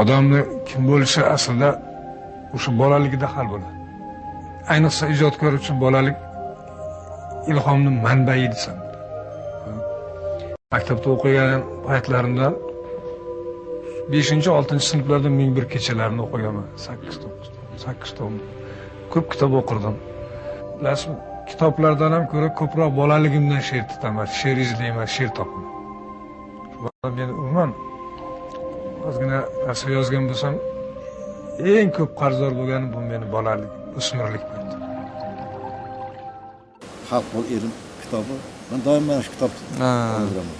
Odamni kim bo'lishi aslida o'sha bolaligida hal bo'ladi. Ayniqsa ijodkor uchun bolalik ilhomning manbai desam. Maktabda o'qigan paytlarimda 5-6 sinflarda 1001 kechalarni o'qiganman. 8 tom. Ko'p kitob o'qirdim. Bilasizmi, kitoblardan ham ko'ra ko'proq bolaligimdan she'r tutaman, she'r izlayman, she'r topaman. Men umuman ozgina narsa yozgan bo'lsam, eng ko'p qarzdor bo'lgani bu meni bolalik, o'smirlik payti. Xalq bo'l elim kitobi. Men doim mana shu kitobni o'qiraman.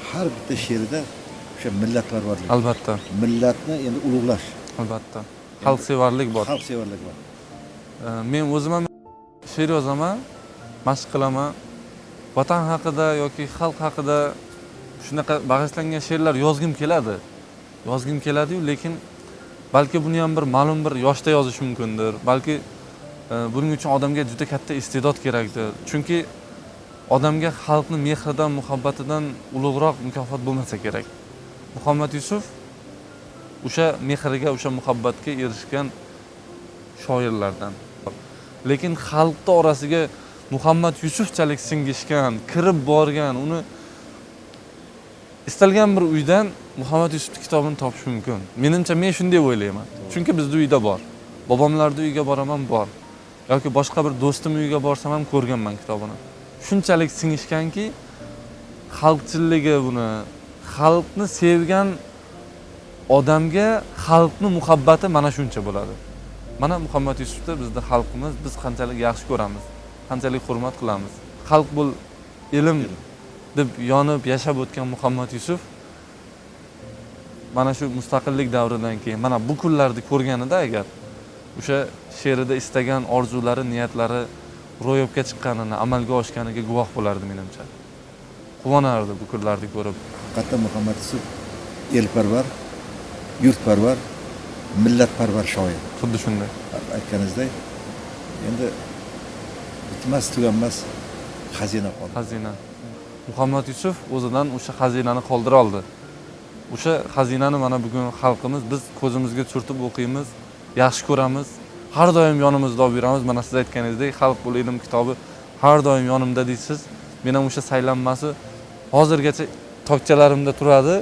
Har bitta she'rida o'sha millatparvarlik. Albatta. Millatni endi ulug'lash. Albatta. Xalqsevarlik bor. Xalqsevarlik bor. Men o'zim ham she'r yozaman, mashq qilaman. Vatan haqida yoki xalq haqida shunaqa bag'ishlangan she'rlar yozgim keladi. Yozgim keladi-yu, lekin balki buni ham bir ma'lum bir yoshda yozish mumkindir. Balki buning uchun odamga juda katta iste'dod kerakdir. Chunki odamga xalqni mehridan, muhabbatidan ulug'roq mukofot bo'lmasa kerak. Muhammad Yusuf o'sha mehriga, o'sha muhabbatga erishgan shoirlardan. Lekin xalqning orasiga Muhammad Yusufchalik singishgan, kirib borgan, uni istalgan bir uydan Muhammad Yusuf kitobini topish mumkin. Menimcha men shunday o'ylayman. Chunki bizning uyda bor. Bobomlarning uyiga boraman, bor. Yoki boshqa bir do'stim uyiga borsam ham ko'rganman kitobini. Shunchalik singishganki, xalqchilligi buni, xalqni sevgan odamga xalqni muhabbati mana shuncha bo'ladi. Mana Muhammad Yusufda bizning xalqimiz, biz qanchalik yaxshi ko'ramiz, qanchalik hurmat qilamiz. Xalq bo'l ilm deb yonib yashab o'tgan Muhammad Yusuf mana shu mustaqillik davridan keyin mana bu kunlarni ko'rganida agar o'sha she'rida istagan orzulari, niyatlari ro'yobga chiqqanini, amalga oshganiga guvoh bo'lardi menimcha. Quvonardi bu kunlarni ko'rib. Haqiqatda Muhammad Yusuf elparvar, yurtparvar, millatparvar shoir. Xuddi shunday. Aytganingizdek, endi bitmas tuganmas xazina qoldi. Xazina. Muhammad Yusuf o'zidan o'sha xazinani qoldira oldi. O'sha xazinani mana bugun xalqimiz biz ko'zimizga turtib o'qiymiz, yaxshi ko'ramiz, har doim yonimizda olib yuramiz. Mana siz aytganingizdek, Xalq bo'l ilm kitobi har doim yonimda deysiz. Men ham o'sha saylanmasi hozirgacha tokchalarimda turadi.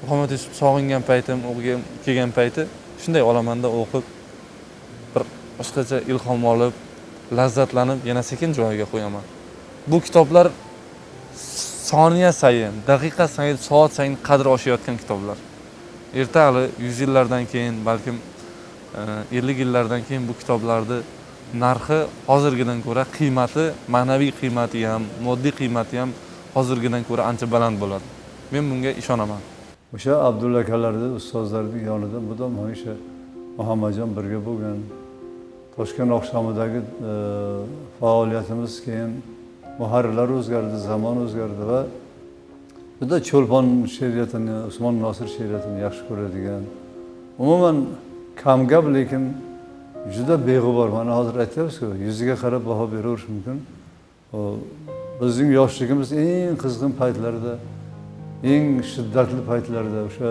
Muhammad Yusuf sog'ingan paytim, o'qigan kelgan payti shunday olamanda o'qib bir boshqacha ilhom olib, lazzatlanib yana sekin joyiga qo'yaman. Bu kitoblar soniya sayin, daqiqa sayin, soat sayin qadri oshayotgan kitoblar. Erta hali 100 yillardan keyin, balkim 50 yillardan keyin bu kitoblarni narxi hozirgidan ko'ra qiymati, ma'naviy qiymati ham, moddiy qiymati ham hozirgidan ko'ra ancha baland bo'ladi. Men bunga ishonaman. O'sha Abdulla akalarni, ustozlarning yonida mudom hamisha Muhammadjon birga bo'lgan. Toshkent oqshomidagi faoliyatimiz keyin muharrirlar o'zgardi, zamon o'zgardi va juda Cho'lpon she'riyatini, Usmon Nosir she'riyatini yaxshi ko'radigan. Umuman kamgap lekin juda beg'ubor. Mana hozir aytyapsiz-ku, yuziga qarab baho beraverish mumkin. Bizning yoshligimiz eng qizg'in paytlarida, eng shiddatli paytlarda o'sha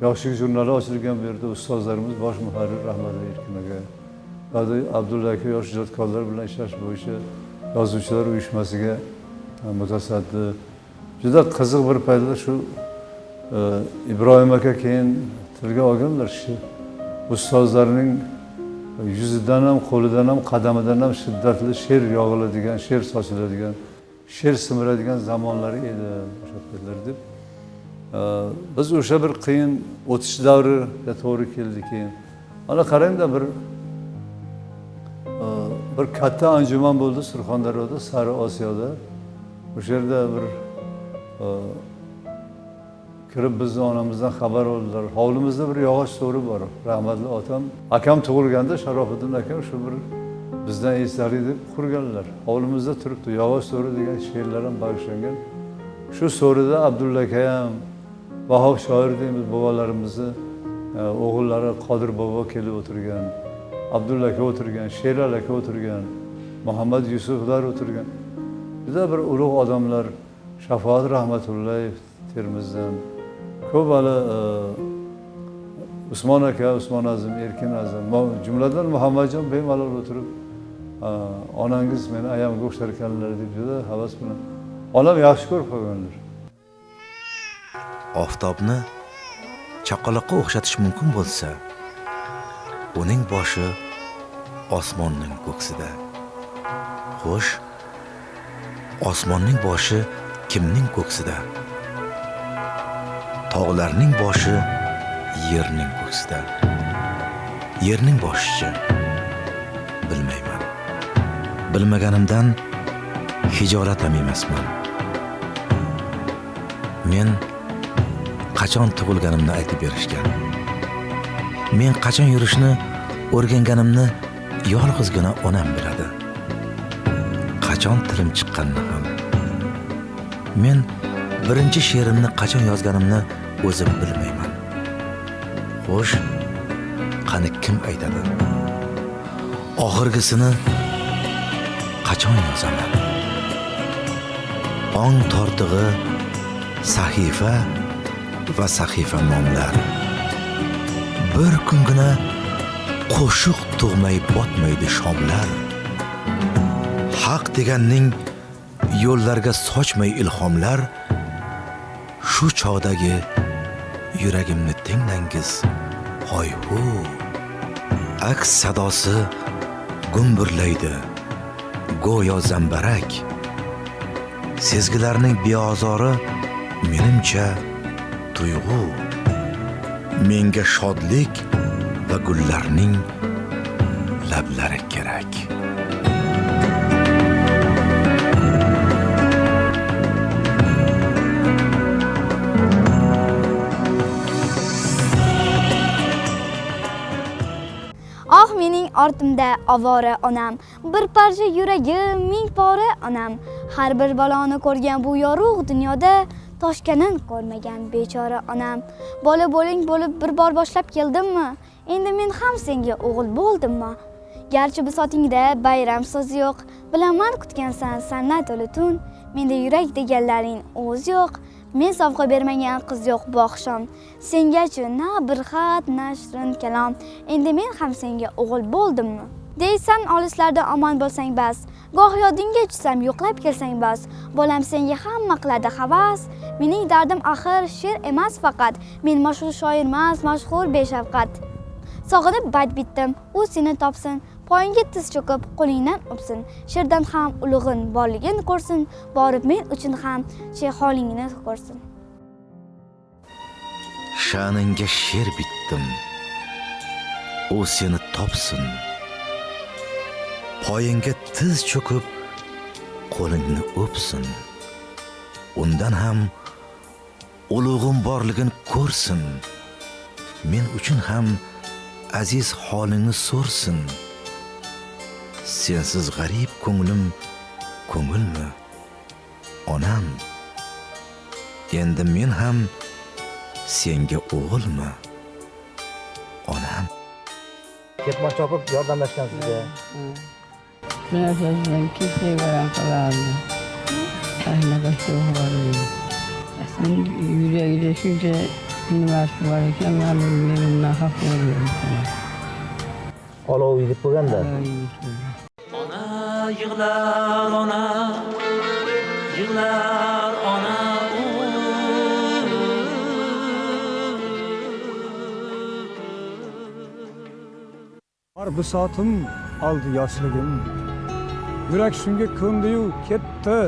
yoshlik jurnali ochilgan bu yerda ustozlarimiz bosh muharrir rahmatli Erkin aka, Abdulla aka yosh ijodkorlar bilan ishlash bo'yicha yozuvchilar uyushmasiga mutasaddi. Juda qiziq bir paytda shu Ibrohim aka keyin tilga olganlar shu ustozlarning yuzidan ham, qo'lidan ham, qadamidan ham shiddatli she'r yog'iladigan, she'r sochiladigan, she'r simiradigan zamonlari edi o'sha paytlar deb. Biz o'sha bir qiyin o'tish davriga to'g'ri keldik keyin. Mana qarangda bir katta anjuman bo'ldi Surxondaryoda, Sari Osiyoda. O'sha yerda bir kirib bizni onamizdan xabar oldilar. Hovlimizda bir yog'och so'ri bor. Rahmatli otam, akam tug'ilganda Sharofiddin akam shu bir bizdan esdalik deb qurganlar. Hovlimizda turibdi. Yog'och so'ri degan she'rlar ham bag'ishlangan. Shu so'rida Abdulla aka ham, Vahob shoir deymiz, bobolarimizni o'g'illari Qodir bobo kelib o'tirgan, Abdulla aka o'tirgan, Sherali aka o'tirgan, Muhammad Yusuflar o'tirgan. Juda bir ulug' odamlar, Shafoat Rahmatullayev Termizdan, ko'p hali Usmon aka, Usmon Azim, Erkin Azim, jumladan Muhammadjon bemalol o'tirib, onangiz meni ayamga o'xshar ekanlar deb juda havas bilan onam yaxshi ko'rib qolganlar. Oftobni chaqaloqqa o'xshatish mumkin bo'lsa, uning boshi osmonning ko'ksida. Xo'sh, osmonning boshi kimning ko'ksida? Tog'larning boshi yerning ko'ksida. Yerning boshichi bilmayman. Bilmaganimdan hijolat ham emasman. Men qachon tug'ilganimni aytib berishgan. Men qachon yurishni o'rganganimni yolg'izgina onam biladi. Qachon tilim chiqqanini ham. Men birinchi she'rimni qachon yozganimni o'zim bilmayman. Xo'sh, qani kim aytadi? Oxirgisini qachon yozaman? ong tortig'i, sahifa va sahifa nomlar. Bir kungina qo'shiq tug'may botmaydi shomlar. Haq deganning yo'llarga sochmay ilhomlar. Shu chog'dagi yuragimni tinglangiz, hoy-hu. Aks sadosi gumburlaydi, go'yo zambarak. Sezgilarning beozori menimcha tuyg'u. Menga shodlik va gullarning lablari kerak. Ah mening ortimda ovora onam, bir parcha yuragim ming pora onam. Har bir baloni ko'rgan bu yorug' dunyoda toshkanin ko'rmagan bechora onam. Bola bo'ling bo'lib bir bor boshlab keldimmi? Endi men ham senga o'g'il bo'ldimmi? Garchi bisotingda bayram so'zi yo'q, bilaman kutgansan san'at to'la tun. Menda yurak deganlaring o'z yo'q. Men sovg'a bermagan qiz yo'q boxshom. Sengachi na bir xat, na shirin kalom. Endi men ham senga o'g'il bo'ldimmi? Deysan olislarda omon bo'lsang bas. Goh yodingga tushsam yo'qlab kelsang bas. Bolam senga hamma qiladi havas. Mening dardim axir she'r emas faqat. Men mashhur shoir emas, mashhur beshafqat. Sog'inib bad bitdim, u seni topsin. Poyingga tiz cho'kib, qo'lingdan o'psin. She'rdan ham ulug'in borligini ko'rsin. Borib men uchun ham holingni ko'rsin. Sha'ningga she'r bitdim, u seni topsin. Poyingga tiz cho'kib, qo'lingni o'psin. Undan ham ulug'im borligini ko'rsin. Men uchun ham aziz holingni so'rsin. Sensiz g'arib ko'nglim ko'ngilmi? Onam, endi men ham senga o'g'ilmi? Onam. Ketmoq chopib yordamlashgan sizga. Men sizdan kesak bilan qilardim. Aynaga sho'g'irdim. Sen yuragida shuncha nimasi bor ekan, men bundan xafa bo'ldim. Olov yigit bo'lganda. Ona yig'lar ona, yig'lar ona. Har bisotim oldi yoshligim. Yurak shunga ko'ndi-yu ketdi.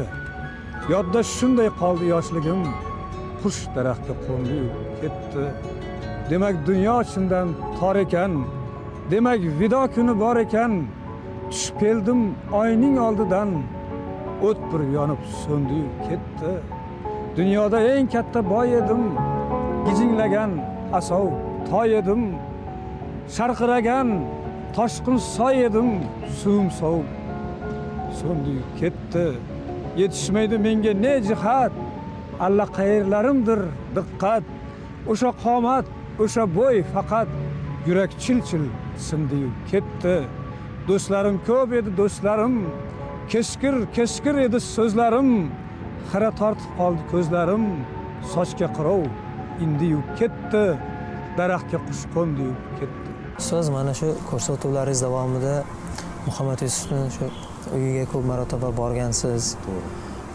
Yodda shunday qoldi yoshligim. Qush daraxtga qo'ndi-yu ketdi. Demak dunyo chindan tor ekan. Demak vido kuni bor ekan. Tushib keldim oyning oldidan. O't bir yonib so'ndi-yu ketdi. Dunyoda eng katta boy edim. Gijinglagan asov toy edim. Sharqiragan toshqin soy edim. Suvim sovuq so'ndi-yu ketdi. Yetishmaydi menga ne jihat. Alla qayerlarimdir diqqat. O'sha qomat, o'sha bo'y faqat yurak chil-chil sindi-yu ketdi. Do'stlarim ko'p edi do'stlarim. Keskir edi so'zlarim. Xira tortib qoldi ko'zlarim. Sochga qirov indi-yu ketdi. Daraxtga qush qo'ndi-yu ketdi. Siz mana shu ko'rsatuvlaringiz davomida Muhammad Yusufning shu uyiga ko'p marotaba borgansiz.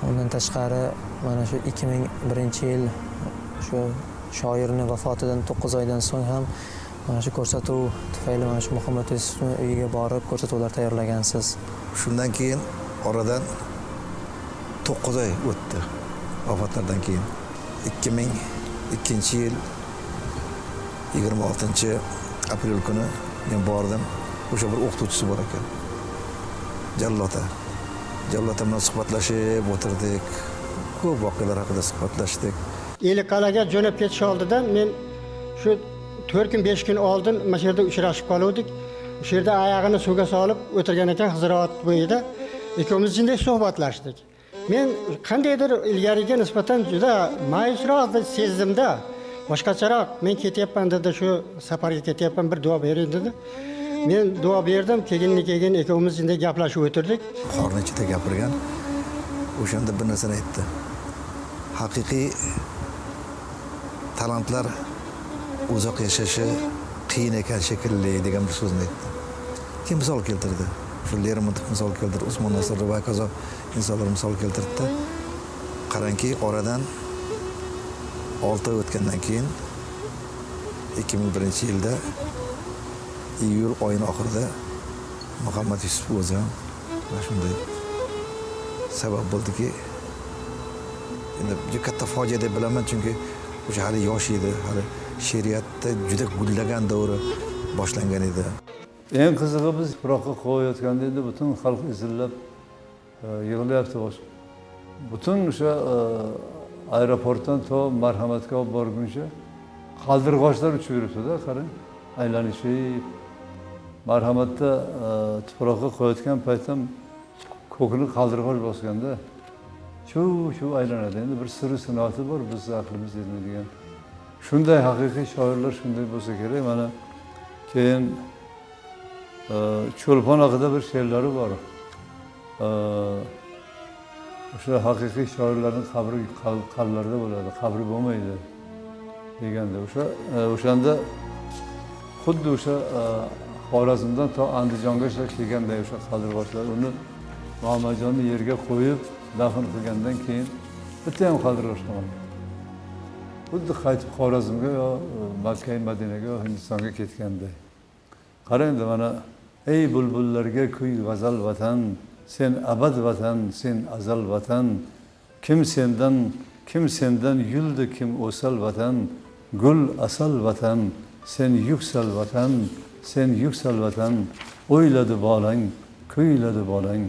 Undan tashqari mana shu 2001-yil shu shoirning vafotidan 9 oydan so'ng ham mana shu ko'rsatuv tufayli mana shu Muhammad Yusufning uyiga borib ko'rsatuvlar tayyorlagansiz. Shundan keyin oradan 9 oy o'tdi vafotlaridan keyin. 2002-yil 26-aprel kuni men bordim. O'sha bir o'qituvchisi bor ekan. Jallota bilan suhbatlashib o'tirdik. Ko'p voqealar haqida suhbatlashdik. Eliqal'aga jo'nab ketish oldidan men shu 4 kun 5 kun oldin mana shu yerda uchrashib qoldik. O'sha yerda oyog'ini suvga solib o'tirgan ekan Xizrot bo'yida. Ikkovimiz shunday suhbatlashdik. Men qandaydir ilgariga nisbatan juda ma'yusroq sezdimda. Boshqacharoq men ketyapman dedi, shu safarga ketyapman, bir duo bering dedi. Men duo berdim, keyin ikkovimiz shunday gaplashib o'tirdik. Qorni ichida gapirgan. o'shanda bir narsani aytdi. Haqiqiy talantlar uzoq yashashi qiyin ekan shekilli degan bir so'zni aytdi. Keyin misol keltirdi. Shu Lermontov misol keltirdi, Usmon Nosir va kazo insonlar misol keltirdi. Qarangki, oradan 6 oy o'tgandan keyin 2001-yilda iyul oyining oxirida Muhammad Yusuf o'zi ham mana shunday sabab bo'ldiki, endi juda katta fojia deb bilaman, chunki o'sha hali yosh edi, hali she'riyatda juda gullagan davri boshlangan edi. Eng qizig'i biz tuproqqa qo'yayotganda endi butun xalq izillab yig'layapti. Butun o'sha aeroportdan to Marhamatga olib borguncha qaldirg'ochlar uchib yuribdi-da, qarang, aylanishib. Marhamatda tuproqqa qo'yayotgan paytda ko'kni qaldirg'och bosganda shu aylanadi. Endi bir sirri sinoati bor, biz aqlimiz yetmaydigan. Shunday haqiqiy shoirlar shunday bo'lsa kerak. Mana keyin Cho'lpon haqida bir she'rlari bor. O'sha haqiqiy shoirlarning qabri qalblarda bo'ladi, qabri bo'lmaydi deganda. O'shanda xuddi o'sha Xorazmdan to Andijonga kelganday o'sha qaldirg'ochlar uni Muhammadjonni yerga qo'yib dafn qilgandan keyin bitta ham qaldirg'och qolmadi. Xuddi qaytib Xorazmga yo Makka Madinaga yo Hindistonga ketganday. Qarang, mana ey bulbullarga kuy g'azal vatan, sen abad vatan, sen azal vatan. Kim sendan yuldi, kim o'sal vatan, gul asal vatan, sen yuksal vatan, sen yuksal vatan. O'yladi bolang, kuyladi bolang,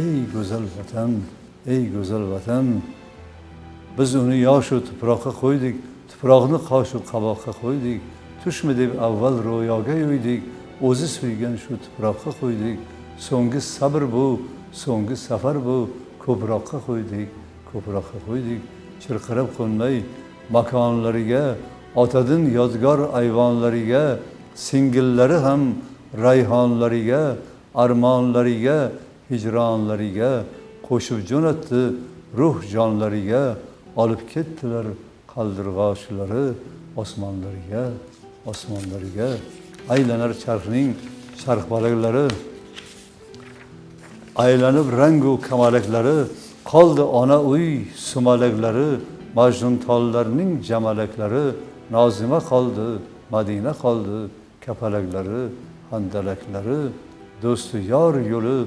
ey go'zal vatan, ey go'zal vatan. Biz uni yoshu tuproqqa qo'ydik, tuproqni qoshu qaboqqa qo'ydik. Tushmi deb avval ro'yoga yo'ydik, o'zi suygan shu tuproqqa qo'ydik. So'nggi sabr bu, so'nggi safar bu, ko'proqqa qo'ydik, ko'proqqa qo'ydik. Chirqirab qo'nmay makonlariga, otadin yodgor ayvonlariga, singillari ham rayhonlariga, armonlariga, hijronlariga qo'shib jo'natdi ruh jonlariga. Olib ketdilar qaldirg'ochlari osmonlariga, osmonlariga. Aylanar charxning charxbalaklari, aylanib rangu kamalaklari. Qoldi ona uy sumalaklari, Majnun tollarning jamalaklari. Nozima qoldi, Madina qoldi, kapalaklari, handalaklari. Do'sti yor yo'li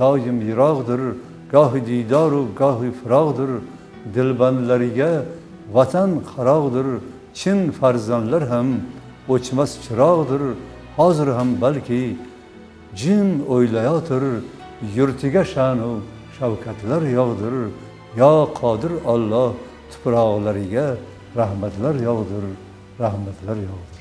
doim yiroqdir, gohi diydoru gohi firoqdir. Dilbandlariga vatan qaroqdir, chin farzandlar ham o'chmas chiroqdir. Hozir ham balki jin o'ylayotir, yurtiga sha'nu shavkatlar yog'dir. Yo qodir Alloh, tuproqlariga rahmatlar yog'dir, rahmatlar yog'dir.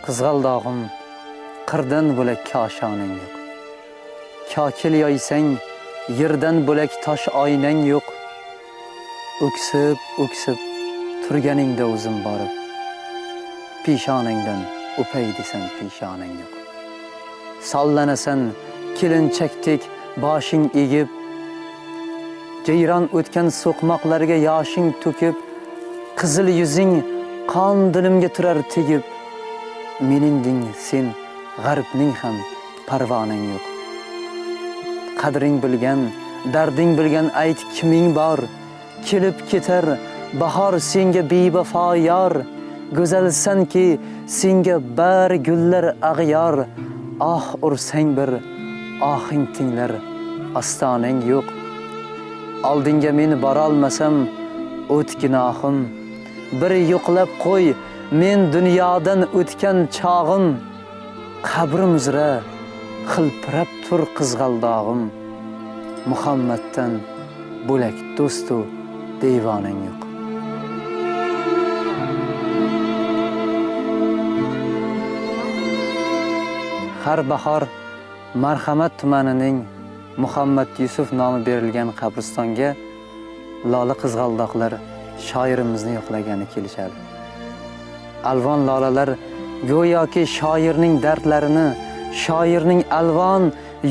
Qizg'aldog'im, qirdan bo'lak koshoning yo'q. Kokil yoysang, yerdan bo'lak tosh oynang yo'q. O'ksib turganingda o'zim borib, peshonangdan o'pay desam peshonang yo'q. Sollanasan kelinchakdek boshing egib, jayron o'tgan so'qmoqlarga yoshing to'kib, qizil yuzing qon dilimga turar tegib. Meningding sen g'arbning ham parvonang yo'q. Qadring bilgan, darding bilgan ayt kiming bor. Kelib ketar bahor senga bevafo yor. Go'zalsanki senga bar gullar ag'yor. Ah ursang bir ohing tinglar ostonang yo'q. Oldinga men borolmasam o't gunohim. Bir yo'qlab qo'y men dunyodan o'tgan chog'im. Qabrim uzra xilpirab tur qizg'aldog'im. Muhammaddan bo'lak do'stu devonang yo'q. Har bahor Marhamat tumanining Muhammad Yusuf nomi berilgan qabristonga lola qizg'aldoqlar shoirimizni yo'qlagani kelishadi. Alvon lolalar go'yoki shoirning dardlarini, shoirning alvon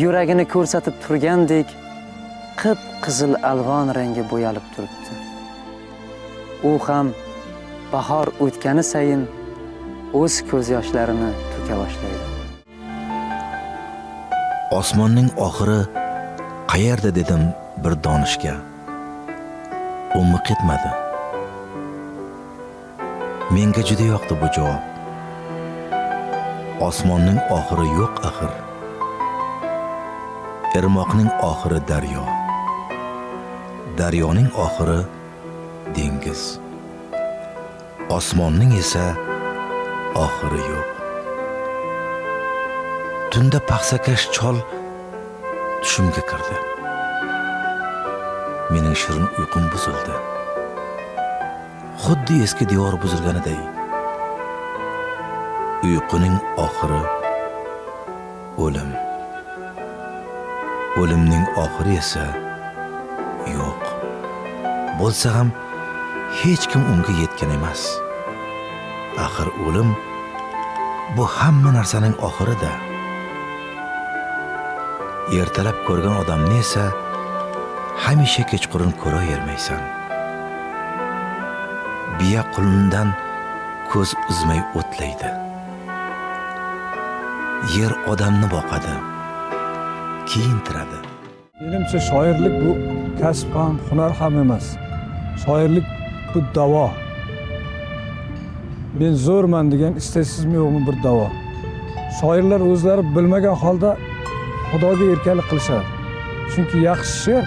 yuragini ko'rsatib turgandek, qip-qizil alvon rangi bo'yalib turibdi. U ham bahor o'tgani sayin o'z ko'z yoshlarini to'ka boshlaydi. Osmonning oxiri qayerda dedim bir donishga. U miq etmadi. Menga juda yoqdi bu javob. Osmonning oxiri yo'q axir. Irmoqning oxiri daryo. Daryoning oxiri dengiz. Osmonning esa oxiri yo'q. Tunda paxsakash chol tushimga kirdi. Mening shirin uyqum buzildi. Xuddi eski devor buzilganiday. Uyquning oxiri o'lim. O'limning oxiri esa yo'q. Bo'lsa ham hech kim unga yetgan emas. Axir o'lim bu hamma narsaning oxirida. Ertalab ko'rgan odamni esa hamisha kechqurun ko'ravermaysan. Biya qulundan ko'z uzmay o'tlaydi. Yer odamni boqadi, kiyintiradi. Menimcha shoirlik bu kasb ham, hunar ham emas. Shoirlik bu davo. Men zo'rman degan istaysizmi yo'qmi bir davo. Shoirlar o'zlari bilmagan holda Xudoga erkalik qilishadi. Chunki yaxshi she'r,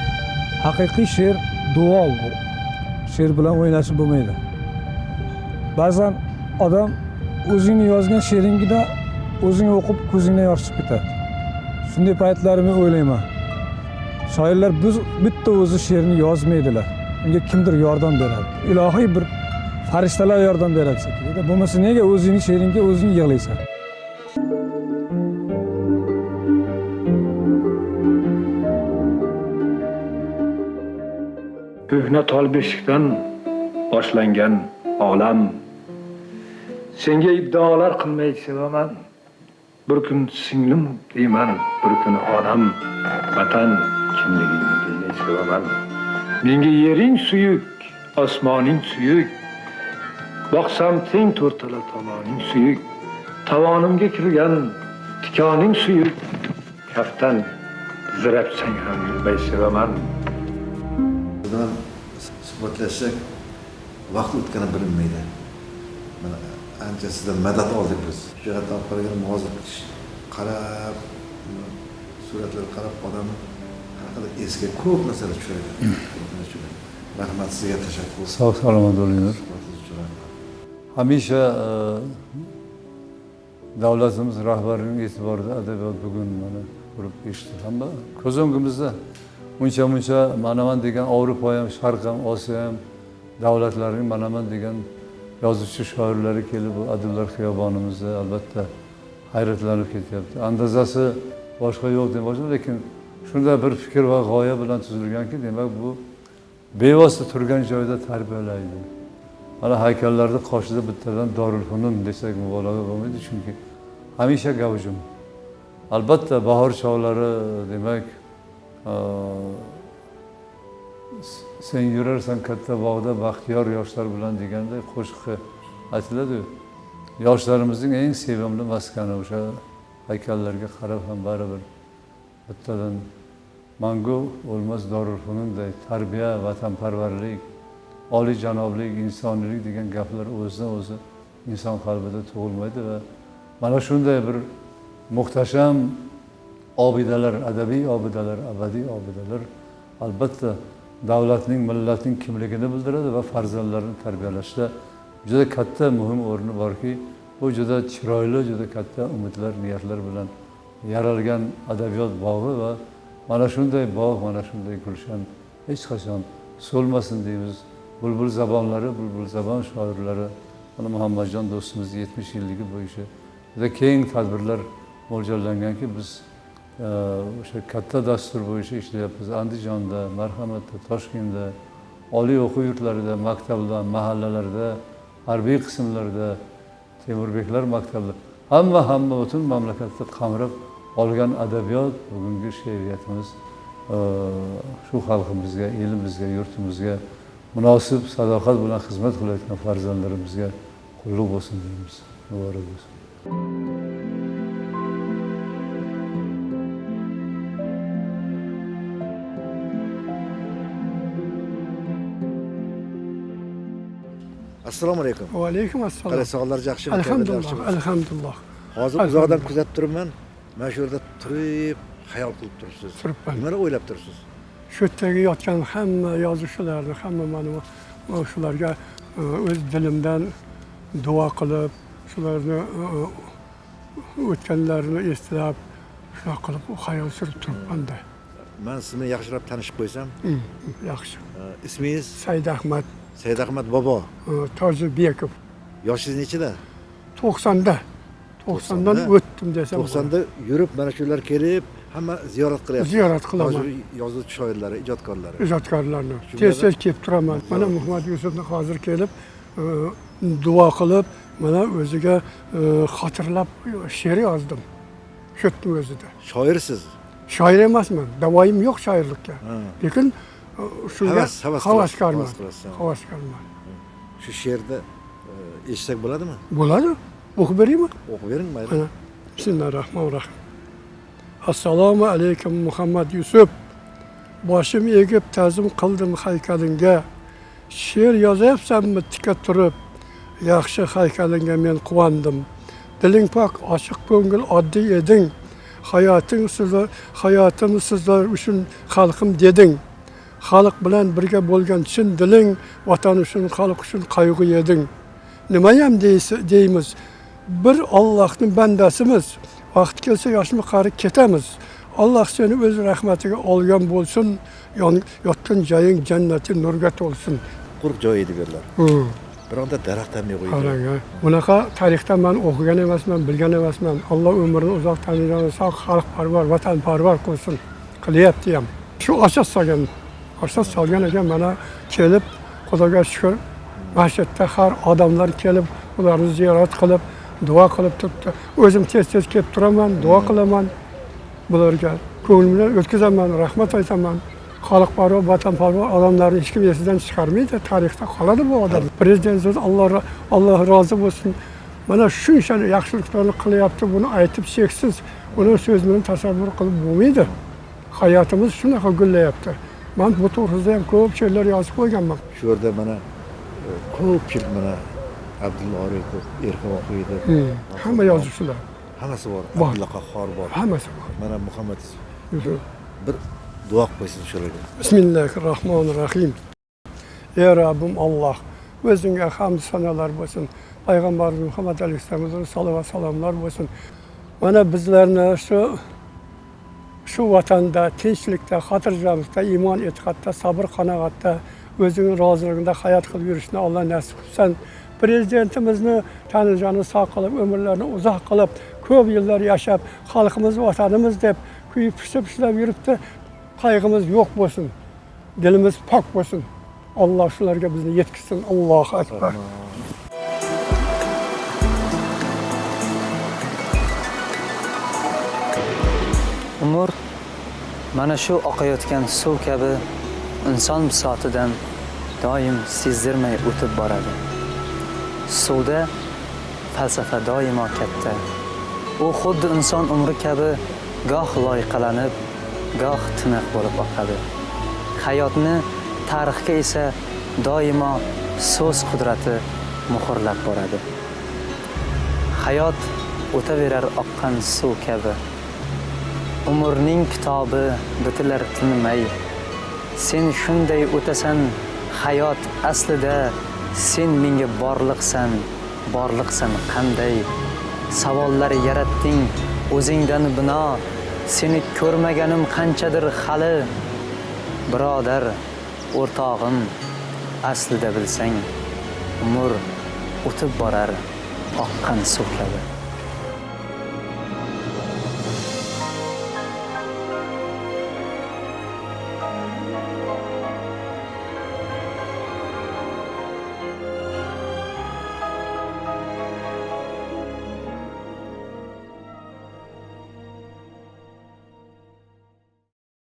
haqiqiy she'r duo bu. She'r bilan o'ynashib bo'lmaydi. Ba'zan odam o'zingni yozgan she'ringda o'zing o'qib ko'zingdan yosh chiqib ketadi. Shunday paytlarni men o'ylayman. Shoirlar bitta o'zi she'rni yozmaydilar. Unga kimdir yordam beradi. Ilohiy bir farishtalar yordam beradi shekilli. Bo'lmasa nega o'zingning she'ringga o'zing yig'laysan? Ko'hna tol beshikdan boshlangan olam. Senga iddaolar qilmay sevaman. Bir kun singlim deyman, bir kun onam. Vatan kimligingni bilmay sevaman. Menga yering suyuk, osmoning suyuk. Boqsam teng to'rtala tomoning suyuk. Tavonimga kirgan tikoning suyuk. Kaftan zirabsang ham yurmay sevaman. Bundan suhbatlashsak vaqt o'tgani bilinmaydi. Mana ancha sizdan madad oldik biz. Shu yerda olib qolgan hozir qarab, suratlarga qarab odam haqida esga ko'p narsalar tushiradi. Rahmat sizga tashakkur. Sog' salomat bo'linglar. Hamisha davlatimiz rahbarining e'tiborida adabiyot bugun mana ko'rib eshitdik hamma ko'z o'ngimizda. Muncha manaman degan Avropa ham, Sharq ham, Osiyo ham davlatlarining manaman degan yozuvchi shoirlari kelib bu adiblar xiyobonimizda albatta hayratlanib ketyapti. Andazasi boshqa yo'q deb boshqa, lekin shunda bir fikr va g'oya bilan tuzilganki, demak bu bevosita turgan joyda tarbiyalaydi. Mana haykallarda qoshida bittadan Dorulfunun desak mubolag'a bo'lmaydi, chunki hamisha gavjum. Albatta bahor chog'lari demak sen yurarsan katta bog'da baxtiyor yoshlar bilan deganday qo'shiqqa aytiladi. Yoshlarimizning eng sevimli maskani o'sha haykallarga qarab ham baribir bittadan mangu o'lmas Dorulfununday tarbiya, vatanparvarlik, oliyjanoblik, insoniylik degan gaplar o'zidan o'zi inson qalbida tug'ilmaydi va mana shunday bir muhtasham obidalar, adabiy obidalar, abadiy obidalar albatta davlatning, millatning kimligini bildiradi va farzandlarni tarbiyalashda juda katta muhim o'rni borki, bu juda chiroyli, juda katta umidlar, niyatlar bilan yaralgan adabiyot bog'i va mana shunday bog', mana shunday gulshan hech qachon so'lmasin deymiz. Bulbul zabonlari, bulbul zabon shoirlari, mana Muhammadjon do'stimizning 70 yilligi bo'yicha juda keng tadbirlar mo'ljallanganki, biz o'sha katta dastur bo'yicha ishlayapmiz. Andijonda, Marhamatda, Toshkentda, oliy o'quv yurtlarida, maktablar, mahallalarda, harbiy qismlarda, Temurbeklar maktablar, hamma butun mamlakatda qamrab olgan adabiyot bugungi she'riyatimiz shu xalqimizga, elimizga, yurtimizga munosib sadoqat bilan xizmat qilayotgan farzandlarimizga qulluq bo'lsin deymiz. Muborak bo'lsin. Assalomu alaykum. Va alaykum assalom. Qalay sog'lar yaxshimi? Alhamdulillah, alhamdulillah. Hozir uzoqdan kuzatib turibman. Mana shu yerda turib xayol qilib turibsiz. Turibman. Nimani o'ylab turibsiz? Shu yerdagi yotgan hamma yozuvchilarni, hamma mana shularga o'z dilimdan duo qilib, shularni o'tganlarini eslab, shunaqa qilib xayol surib turibman-da. Men sizni yaxshilab tanishib qo'ysam? Yaxshi. Ismingiz? Said Ahmad. Said Ahmad bobo. Tojibekov. Yoshingiz nechida? 90da. 90dan o'tdim desam. 90da yurib mana shular kelib, hamma ziyorat qilyapti. Ziyorat qilaman. Hozir yozuvchi shoirlari, ijodkorlari. Ijodkorlarni. Tez kelib turaman. Mana Muhammad Yusufni hozir kelib duo qilib, mana o'ziga xotirlab she'r yozdim. Shu yerning o'zida. Shoirsiz? Shoir emasman. Davoyim yo'q shoirlikka. Lekin shunga havaskorman. Havaskorman. Shu she'rda eshitsak bo'ladimi? Bo'ladi. O'qib beraymi? O'qib bering, mayli. Bismillahirrohmanirrohim. Assalomu alaykum Muhammad Yusuf. Boshim egib ta'zim qildim haykalingga. She'r yozyapsanmi tika turib? Yaxshi haykalingga men quvondim. Diling pok, ochiq ko'ngil oddiy eding. Hayotim sizlar uchun xalqim deding. Xalq bilan birga bo'lgan chin diling, vatan uchun, xalq uchun qayg'u yeding. Nimayam deymiz? Bir Allohning bandasimiz. Vaqt kelsa yoshmi qari ketamiz. Alloh seni o'z rahmatiga olgan bo'lsin. Yotgan joying jannati nurga to'lsin. Quruq joy edi bu yerlar. Bironta daraxt ham yo'q edi. Qarang, bunaqa tarixdan men o'qigan emasman, bilgan emasman. Alloh umrini uzoq ta'minlasin, sog' xalqparvar, vatanparvar qilsin. Qilyapti ham. Shu asos solgan ekan, mana kelib, Xudoga shukr, masjidda har odamlar kelib, ularni ziyorat qilib, duo qilib turibdi. O'zim tez kelib turaman, duo qilaman. Bularga ko'nglimdan o'tkazaman, rahmat aytaman. Xalqparvar, vatanparvar odamlarni hech kim esidan chiqarmaydi. Tarixda qoladi bu odam. Prezidentimiz Alloh rozi bo'lsin. Mana shuncha yaxshiliklarni qilyapti, buni aytib cheksiz, uni so'z bilan tasavvur qilib bo'lmaydi. Hayotimiz shunaqa gullayapti. Men bu to'g'risida ham ko'p she'rlar yozib qo'yganman. Shu yerda mana ko'pchilik mana Abdulla Oripov, Erkin o'qiydi. Hamma yozuvchilar. Hammasi bor. Abdulla Qahhor bor. Hammasi bor. Mana Muhammad Yusuf. Bir duo qo'ysin shularga. Bismillahirrohmanirrohim. Ey Rabbim Alloh, o'zingga hamd sanolar bo'lsin. Payg'ambarimiz Muhammad alayhisolamga salovat salomlar bo'lsin. Mana bizlarni shu vatanda, tinchlikda, xotirjamlikda, iymon, e'tiqodda, sabr, qanoatda, o'zingning roziligida hayot qilib yurishni Alloh nasib qilsin. Prezidentimizni tanijoni sog' qilib, umrlarini uzoq qilib, ko'p yillar yashab, xalqimiz, vatanimiz deb kuyib pishib yuribdi. Qayg'imiz yo'q bo'lsin. Dilimiz pok bo'lsin. Alloh shularga bizni yetkazsin. Allohu akbar. Umr mana shu oqayotgan suv kabi inson bisotidan doim sezdirmay o'tib boradi. Suvda falsafa doimo katta. U xuddi inson umri kabi goh loyqalanib, goh tiniq bo'lib oqadi. Hayotni, tarixga esa doimo so'z qudrati muhrlab boradi. Hayot o'taverar oqqan suv kabi. Umrning kitobi bitilar tinmay. Sen shunday o'tasan, hayot aslida sen menga borliqsan, borliqsan qanday? Savollar yaratding o'zingdan bino. Seni ko'rmaganim qanchadir hali. Birodar, o'rtog'im, aslida bilsang, umr o'tib borar oqqan suv kabi.